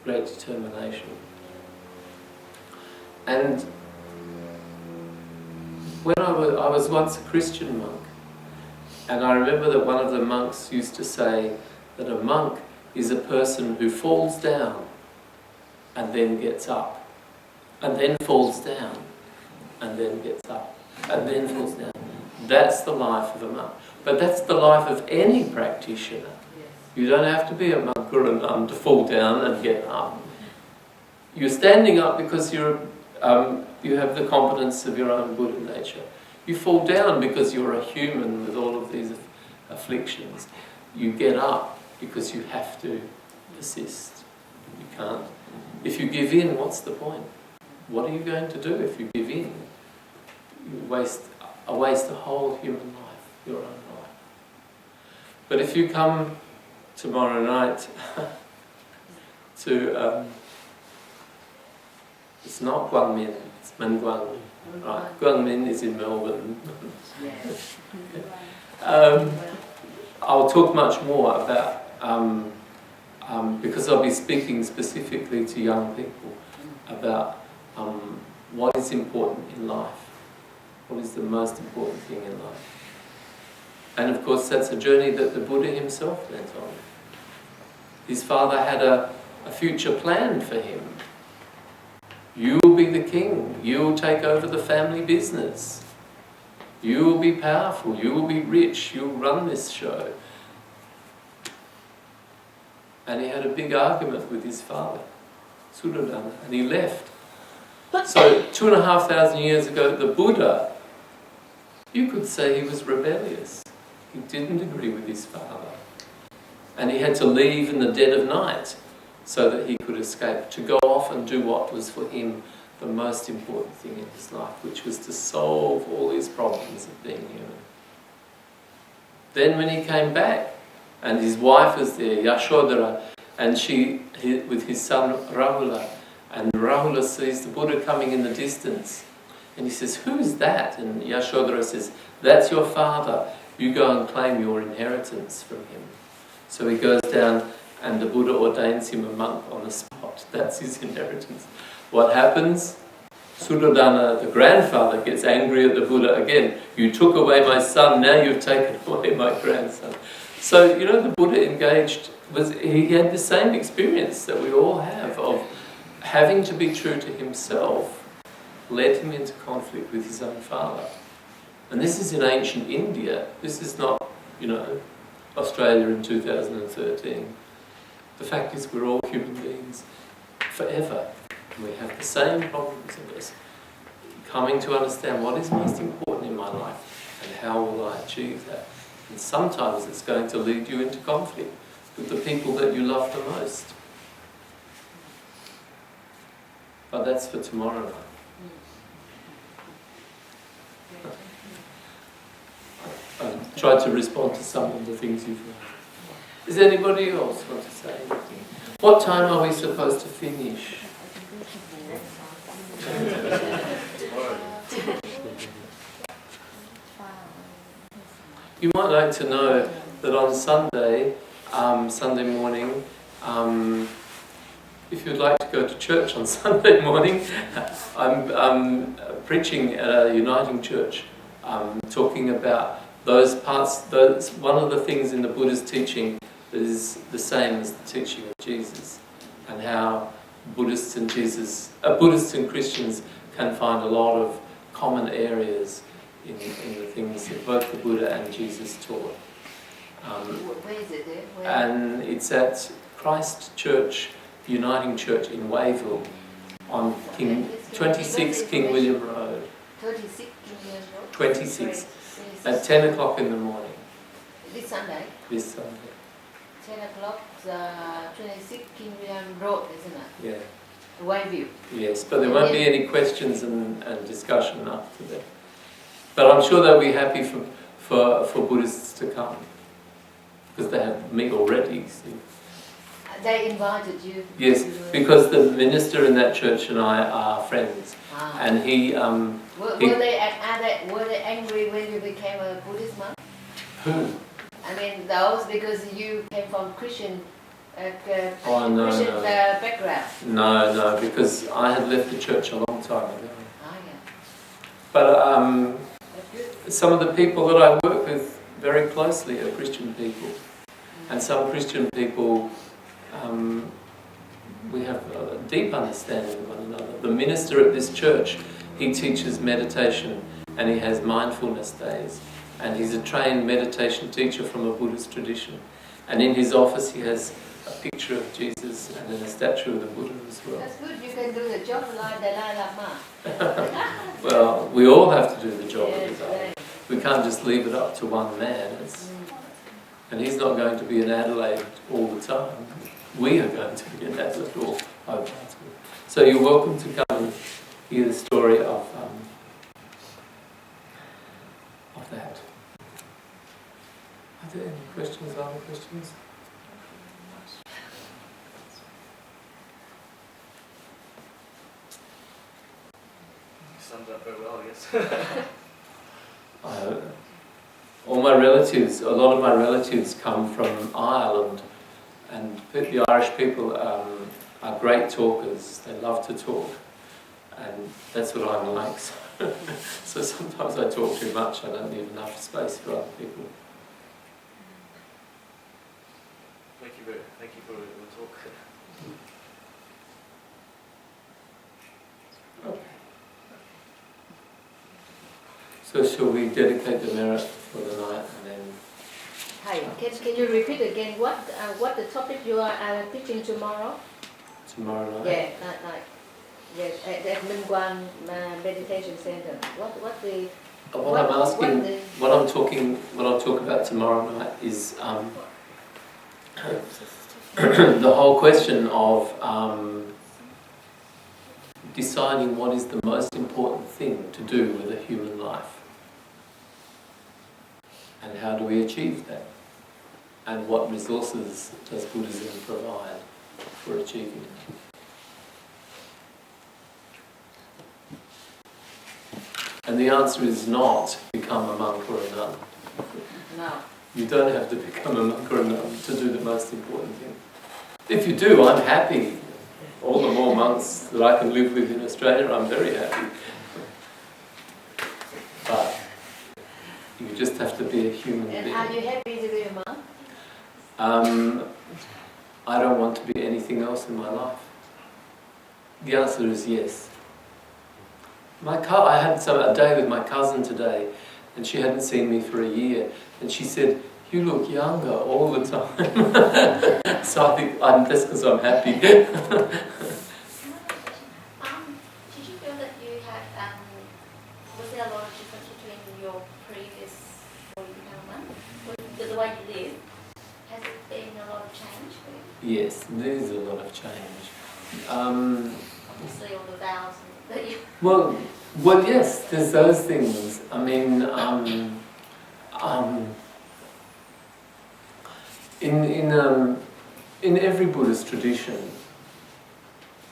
great determination. And when I was once a Christian monk, and I remember that one of the monks used to say that a monk is a person who falls down and then gets up, and then falls down and then gets up, and then falls down. That's the life of a monk. But that's the life of any practitioner. You don't have to be a monk or a nun to fall down and get up. You're standing up because you have the competence of your own Buddha nature. You fall down because you're a human with all of these afflictions. You get up because you have to persist. You can't. If you give in, what's the point? What are you going to do if you give in? You waste a whole human life, your own life. But if you come tomorrow night to it's not Guangmin, it's Menguang. Right, Guangmin is in Melbourne. I'll talk much more about, because I'll be speaking specifically to young people about what is important in life, what is the most important thing in life. And of course that's a journey that the Buddha himself went on. His father had a future planned for him. You will be the king. You will take over the family business. You will be powerful. You will be rich. You will run this show. And he had a big argument with his father, Suddhodana, and he left. So 2,500 years ago, the Buddha, you could say he was rebellious. He didn't agree with his father. And he had to leave in the dead of night so that he could escape, to go off and do what was for him the most important thing in his life, which was to solve all his problems of being human. Then when he came back, and his wife was there, Yashodhara, and with his son Rahula, and Rahula sees the Buddha coming in the distance, and he says, "Who is that?" And Yashodhara says, "That's your father. You go and claim your inheritance from him." So he goes down, and the Buddha ordains him a monk on the spot. That's his inheritance. What happens? Suddhodana, the grandfather, gets angry at the Buddha again. "You took away my son, now you've taken away my grandson." So, you know, the Buddha he had the same experience that we all have of having to be true to himself, led him into conflict with his own father. And this is in ancient India. This is not, Australia in 2013. The fact is we're all human beings forever. And we have the same problems of us. Coming to understand what is most important in my life and how will I achieve that. And sometimes it's going to lead you into conflict with the people that you love the most. But that's for tomorrow night. I tried to respond to some of the things you've heard. Does anybody else want to say anything? What time are we supposed to finish? You might like to know that on Sunday morning, if you'd like to go to church on Sunday morning, I'm preaching at a Uniting Church, talking about those parts. One of the things in the Buddha's teaching that is the same as the teaching of Jesus, and how Buddhists and Christians can find a lot of common areas in the things that both the Buddha and Jesus taught. Where is it there? Where? And it's at Christ Church, Uniting Church in Wayville on 26 King William Road. 36 King William Road. 26 at 10 o'clock in the morning. This Sunday, This Sunday. 10 o'clock, 26 King William Road, isn't it? Yeah. Wayview. Yes, but there won't be any questions and discussion after that. But I'm sure they'll be happy for Buddhists to come, because they have me already, you see. They invited you? Yes, because the minister in that church and I are friends. Ah. And he... Were they angry when you became a Buddhist monk? Who? I mean, those because you came from Christian No. background. No, because I had left the church a long time ago. Ah, yeah. But That's good. some of the people that I work with very closely are Christian people. And some Christian people, we have a deep understanding of one another. The minister at this church, he teaches meditation and he has mindfulness days. And he's a trained meditation teacher from a Buddhist tradition. And in his office he has a picture of Jesus and then a statue of the Buddha as well. That's good. You can do the job like Dalai Lama. Well, we all have to do the job Yes, of the day. right. We can't just leave it up to one man. And he's not going to be in Adelaide all the time. We are going to be in Adelaide all the time. So you're welcome to come and hear the story of that. Are there any questions? Other questions? Summed up very well, I guess. All my relatives, a lot of my relatives come from Ireland, and the Irish people are great talkers. They love to talk, and that's what I'm like. So sometimes I talk too much. I don't leave enough space for other people. Thank you for the talk. So shall we dedicate the merit for the night and then... Hi, can you repeat again what the topic you are teaching tomorrow? Tomorrow night? Yeah, like yes, at Minh Quang Meditation Center. What I'll talk about tomorrow night is the whole question of deciding what is the most important thing to do with a human life. And how do we achieve that? And what resources does Buddhism provide for achieving it? And the answer is not become a monk or a nun. No. You don't have to become a monk or a nun to do the most important thing. If you do, I'm happy. All the more monks that I can live with in Australia, I'm very happy. But you just have to be a human And being. are you happy to be a monk? I don't want to be anything else in my life. The answer is yes. I had a day with my cousin today, and she hadn't seen me for a year, and she said, "You look younger all the time." So I think that's because I'm happy. Did you feel that you had, was there a lot of difference between your previous, before you became a monk? The way you live, has it been a lot of change for you? Yes, there's a lot of change. Obviously all the vows that you... Well, yes, there's those things. I mean, in every Buddhist tradition,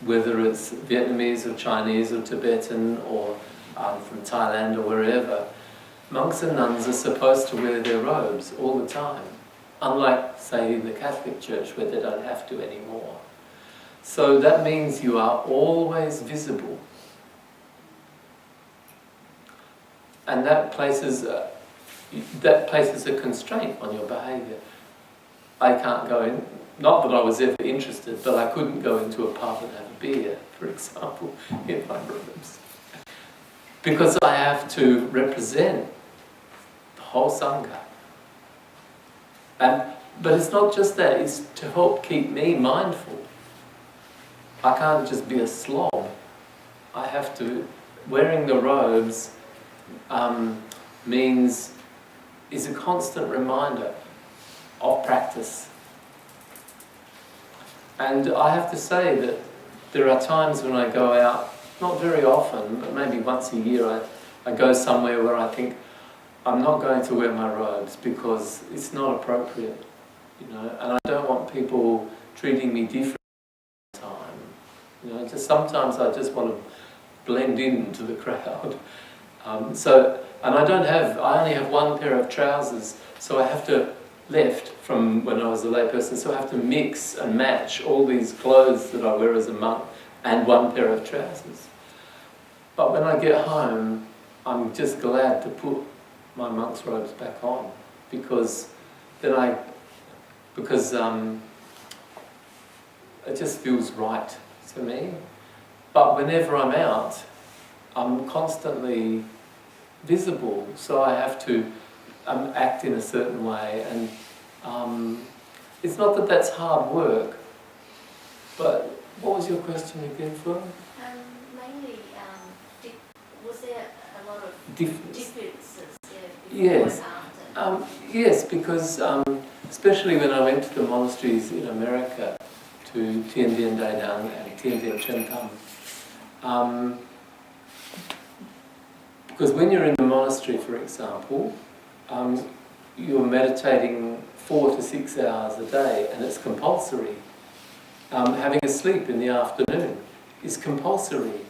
whether it's Vietnamese or Chinese or Tibetan or from Thailand or wherever, monks and nuns are supposed to wear their robes all the time, unlike, say, in the Catholic Church where they don't have to anymore. So that means you are always visible. And that places a constraint on your behaviour. I can't go in, not that I was ever interested, but I couldn't go into a pub and have a beer, for example, in my robes. Because I have to represent the whole Sangha. And But it's not just that, it's to help keep me mindful. I can't just be a slob. I have to, wearing the robes is a constant reminder of practice. And I have to say that there are times when I go out, not very often, but maybe once a year, I go somewhere where I think I'm not going to wear my robes because it's not appropriate, and I don't want people treating me different all the time. Just sometimes I just want to blend into the crowd. And I only have one pair of trousers, so I have to, left from when I was a layperson, so I have to mix and match all these clothes that I wear as a monk and one pair of trousers. But when I get home, I'm just glad to put my monk's robes back on, because it just feels right to me. But whenever I'm out, I'm constantly visible, so I have to act in a certain way, and it's not that that's hard work. But what was your question again, Phil? Mainly, was there a lot of differences before yes. and after? Yes, because especially when I went to the monasteries in America, to Tien Dien Dai Dang and Tien Dien Chen Tam, because when you're in the monastery, for example, you're meditating 4 to 6 hours a day, and it's compulsory. Having a sleep in the afternoon is compulsory.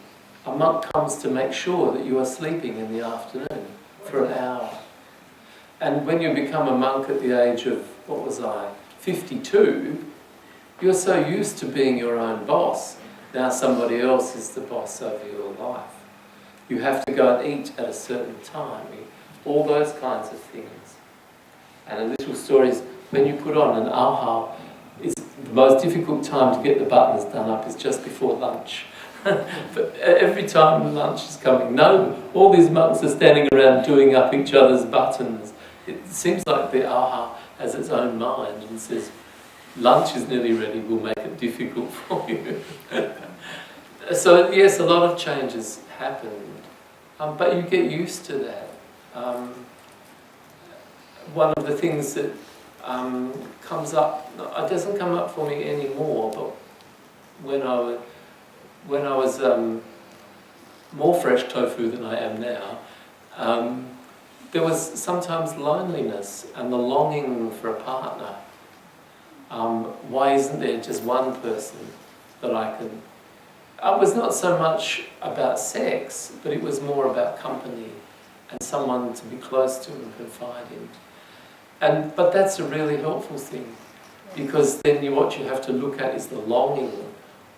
A monk comes to make sure that you are sleeping in the afternoon for an hour. And when you become a monk at the age of, 52, you're so used to being your own boss. Now somebody else is the boss over your life. You have to go and eat at a certain time. All those kinds of things. And a little story is, when you put on an ahau, it's the most difficult time to get the buttons done up is just before lunch. But every time lunch is coming, all these monks are standing around doing up each other's buttons. It seems like the ahau has its own mind and says, lunch is nearly ready, we'll make it difficult for you. So yes, a lot of changes happened, but you get used to that. One of the things that comes up, it doesn't come up for me anymore, but when I was more fresh tofu than I am now, there was sometimes loneliness and the longing for a partner. Why isn't there just one person that I can... It was not so much about sex, but it was more about company and someone to be close to and confide in. But that's a really helpful thing, because then what you have to look at is the longing.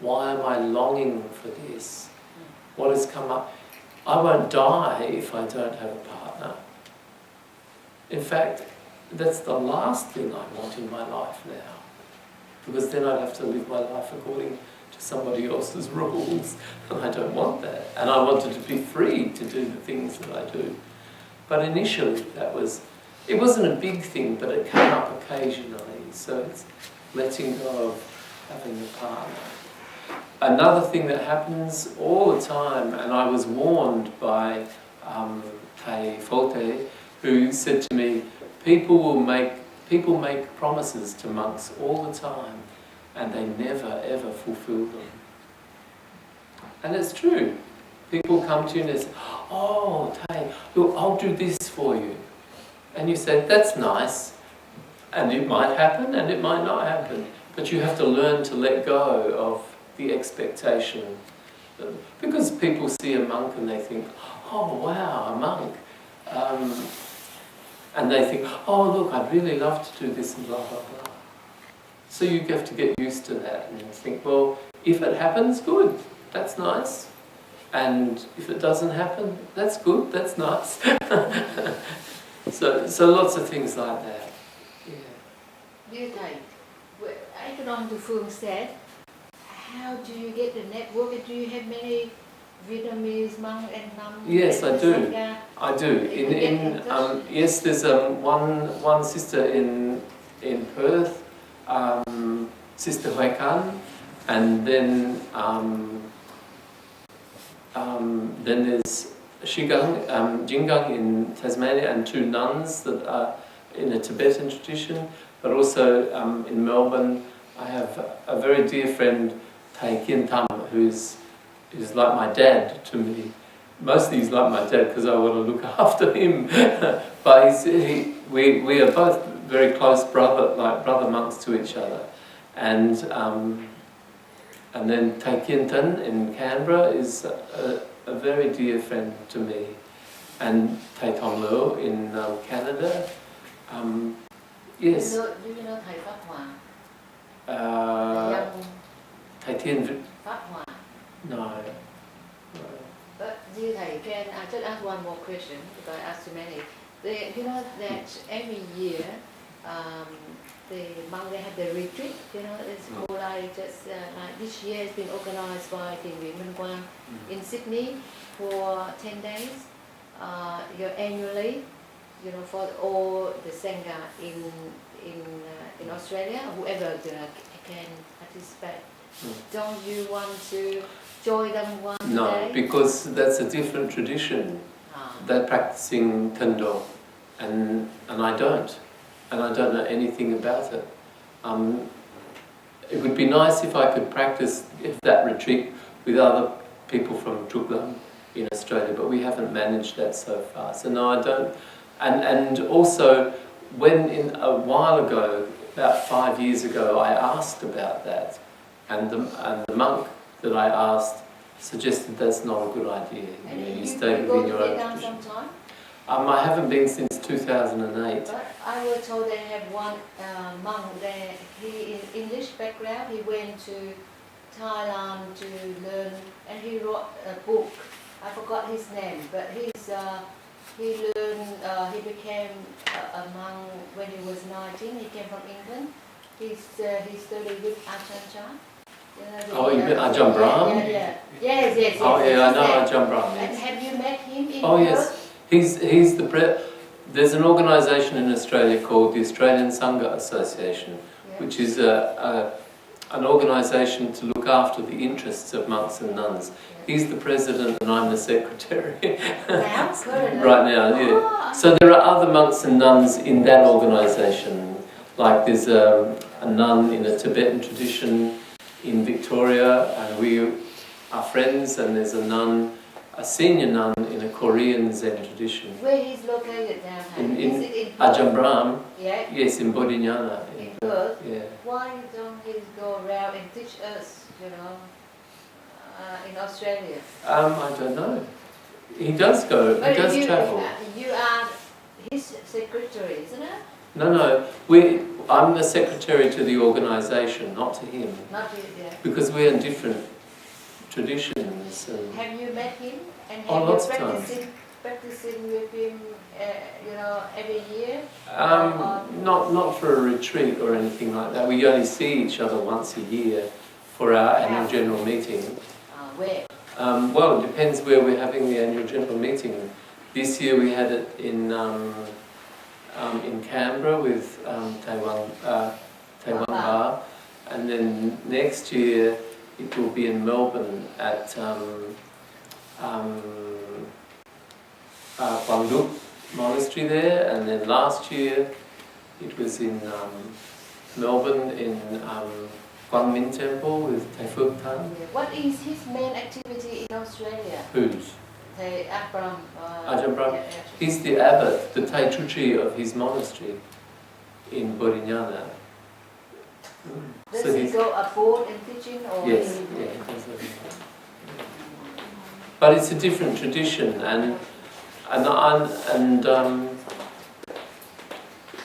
Why am I longing for this? What has come up? I won't die if I don't have a partner. In fact, that's the last thing I want in my life now, because then I'd have to live my life according to somebody else's rules, and I don't want that. And I wanted to be free to do the things that I do. But initially, it wasn't a big thing, but it came up occasionally. So it's letting go of having a partner. Another thing that happens all the time, and I was warned by Thich Thong Phap, who said to me, people make promises to monks all the time, and they never ever fulfill them. And it's true. People come to you and they say, oh, Thich, look, I'll do this for you. And you say, that's nice. And it might happen and it might not happen. But you have to learn to let go of the expectation. Because people see a monk and they think, oh, wow, a monk. And they think, oh, look, I'd really love to do this and blah, blah, blah. So you have to get used to that and think, well, if it happens, good, that's nice. And if it doesn't happen, that's good, that's nice. So lots of things like that. Yeah. Dear Thầy, I can on to Phương said, how do you get the network? Do you have many Vietnamese monks and nuns? Yes, I do. I do. Yes, there's one sister in in Perth, Sister Hoi Kan, and then there's Jingang in Tasmania, and 2 nuns that are in a Tibetan tradition. But also in Melbourne, I have a very dear friend, Thich Thong Phap, who's like my dad to me. Mostly he's like my dad because I want to look after him. But we are both very close brother monks to each other. And then Thich Thong in Canberra is a very dear friend to me. And Thich Thong Phap in Canada. Yes. Do you know Thầy Pháp Hòa? Thầy Thiên Pháp Hòa. No. But dear Thầy, can I just ask one more question because I asked too many. You know that every year the monk they have the retreat. You know it's called like just like this year it's been organized by the Viện in Sydney for 10 days. Annually. You know, for all the Sangha in Australia, whoever can participate. Don't you want to join them one day? No, because that's a different tradition. They're practicing Tendo, and I don't. And I don't know anything about it. It would be nice if I could practice that retreat with other people from Truklam in Australia, but we haven't managed that so far. So no, I don't. And also, when a while ago, about 5 years ago, I asked about that, and the monk that I asked suggested that's not a good idea. You stay within your own tradition. Sometime? I haven't been since 2008. But I was told they have one monk there. He is English background. He went to Thailand to learn, and he wrote a book. I forgot his name, but he learned. He became a monk when he was 19. He came from England. He studied with Ajahn Chah. You mean Ajahn Brahm? Yeah. Yes. Oh yeah, I know Ajahn Brahm. And have you met him in Oh Perth? yes, he's the there's an organisation in Australia called the Australian Sangha Association, which is an organisation to look after the interests of monks and nuns. He's the president and I'm the secretary. Right now, yeah. So there are other monks and nuns in that organisation. Like there's a nun in a Tibetan tradition in Victoria, and we are friends, and there's a senior nun in a Korean Zen tradition. Where he's located now? In Ajahn Brahm? Yeah. Yes, in Bodhinyana. In Perth? Yeah. Why don't he go around and teach us, in Australia? I don't know. He does go, he does travel. You are his secretary, isn't it? No, I'm the secretary to the organisation, not to him. Not you, yeah. Because we're in different traditions. And have you met him? And Oh, have lots you of times. practicing with him, every year? Not for a retreat or anything like that. We only see each other once a year for our annual general meeting. Where? Well, it depends where we're having the annual general meeting. This year we had it in Canberra with Taiwan Bar, and then next year it will be in Melbourne at Quang Duc Monastery there, and then last year it was in Melbourne in Quang Minh Temple with Thầy Phước Tan. What is his main activity in Australia? Whose? Thầy Abram. Ajahn Brahm. He's the abbot, the Taichuchi of his monastery in Bodhinyana. Does he go abroad and teaching or? Yes, yeah, he does that. But it's a different tradition, and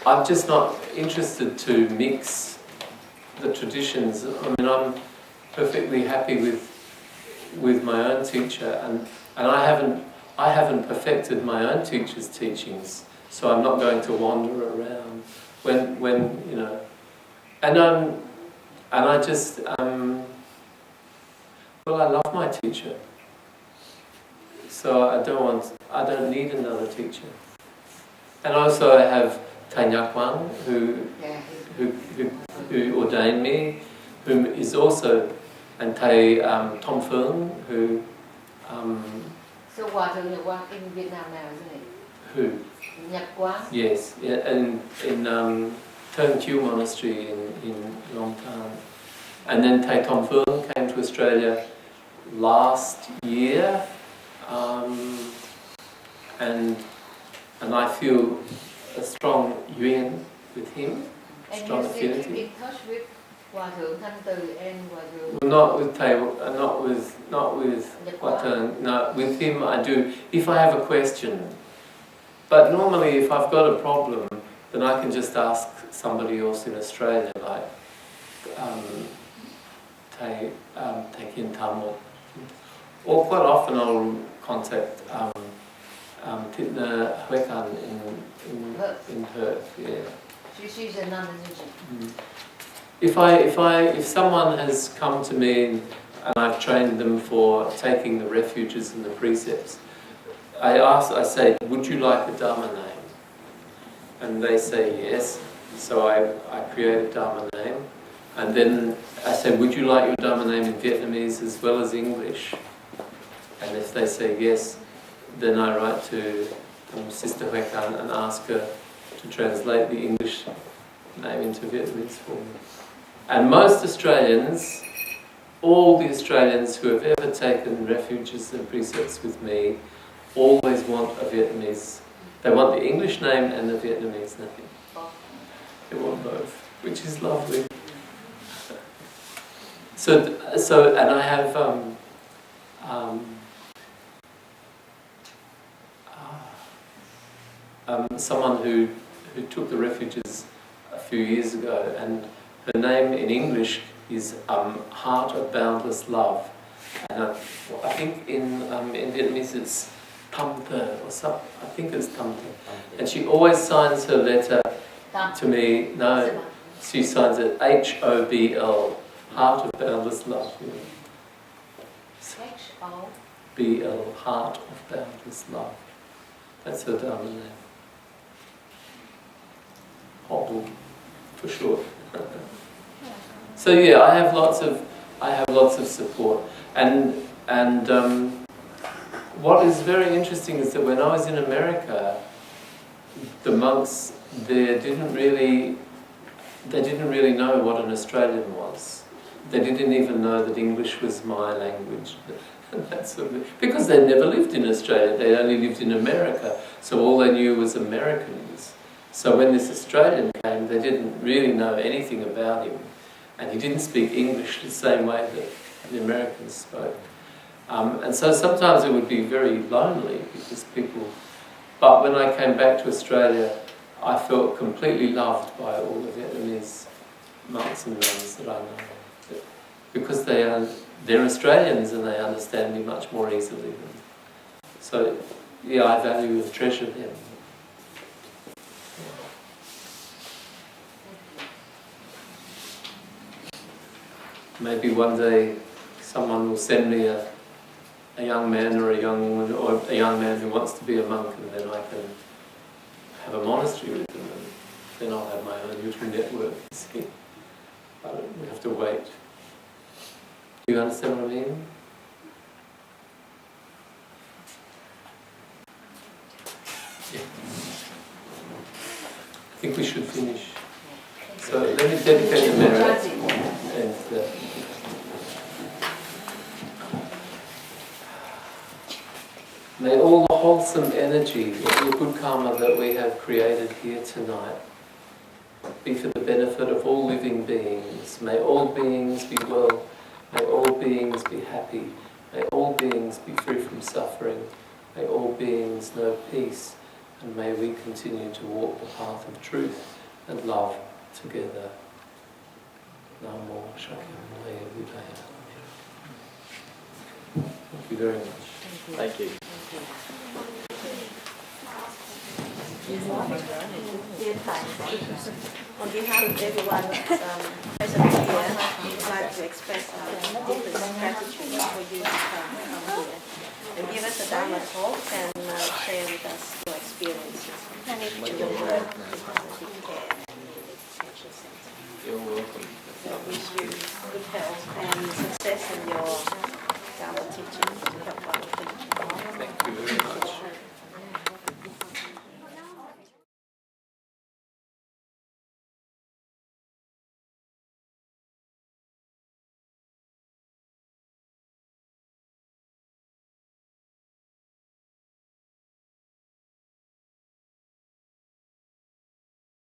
I'm just not interested to mix the traditions. I mean, I'm perfectly happy with my own teacher, and I haven't perfected my own teacher's teachings, so I'm not going to wander around when you know. And I just well, I love my teacher, so I don't need another teacher. And also I have Thầy Nhạc Quang, Yeah. who ordained me, whom is also, and Thầy Thong Phap, who So Hòa thượng Nhật Quang in Vietnam now, isn't it? who Nhật Quang. yes, and in Turn Chiu Monastery in Long Tan, and then Thầy Thong Phap came to Australia last year, and I feel a strong union with him, And strong you still keep affinity. in touch with Hòa thượng Thanh Từ and Hòa thượng Well, not with Thầy, not with Nhật Hòa Quang. thượng. No, with him I do. If I have a question, but normally if I've got a problem, then I can just ask somebody else in Australia, like Thầy Kin Tam, or quite often I'll contact Thitna Huekan in Perth. Yeah. She's a nun, isn't she? If someone has come to me and I've trained them for taking the refuges and the precepts, I say, would you like a Dharma name? And they say yes. So I create a Dharma name, and then I say, would you like your Dharma name in Vietnamese as well as English? And if they say yes, then I write to Sister Huekan and ask her to translate the English name into Vietnamese for me. And most Australians, all the Australians who have ever taken refuges and precepts with me, always want a Vietnamese. They want the English name and the Vietnamese name. They want both, which is lovely. So, and I have someone who took the refuges a few years ago, and her name in English is Heart of Boundless Love, and I think in Vietnamese it's Tham Tha or something. I think it's Tham Tha, and she always signs her letter to me. No, she signs it HOBL, Heart of Boundless Love. BL, Heart of Boundless Love. That's her Dharma name. Hobble, for short. So yeah, I have lots of support, and what is very interesting is that when I was in America, the monks there didn't really know what an Australian was. They didn't even know that English was my language. That sort of, because they'd never lived in Australia, they'd only lived in America, so all they knew was Americans. So when this Australian came, they didn't really know anything about him, and he didn't speak English the same way that the Americans spoke. And so sometimes it would be very lonely because people... But when I came back to Australia, I felt completely loved by all the Vietnamese monks and nuns that I know. Because they're Australians and they understand me much more easily. So, yeah, I value and treasure them. Maybe one day someone will send me a young man or a young woman, or a young man who wants to be a monk, and then I can have a monastery with them, and then I'll have my own little network, you see. We have to wait. Do you understand what I mean? Yeah. I think we should finish. So let me dedicate the merit. And, may all the wholesome energy, all the good karma that we have created here tonight be for the benefit of all living beings. May all beings be well. May all beings be happy. May all beings be free from suffering. May all beings know peace. And may we continue to walk the path of truth and love together. Namo Shakyam Laya Budaya. Thank you very much. Thank you. Dear Thầy, on behalf of everyone present here, we'd like to express our deepest gratitude for you to come here and give us a Dharma talk and share with us your experience. experiences in your work with Thich Care and the Education Centre. You're welcome. So I wish you good health and success in your Dharma teaching to help others.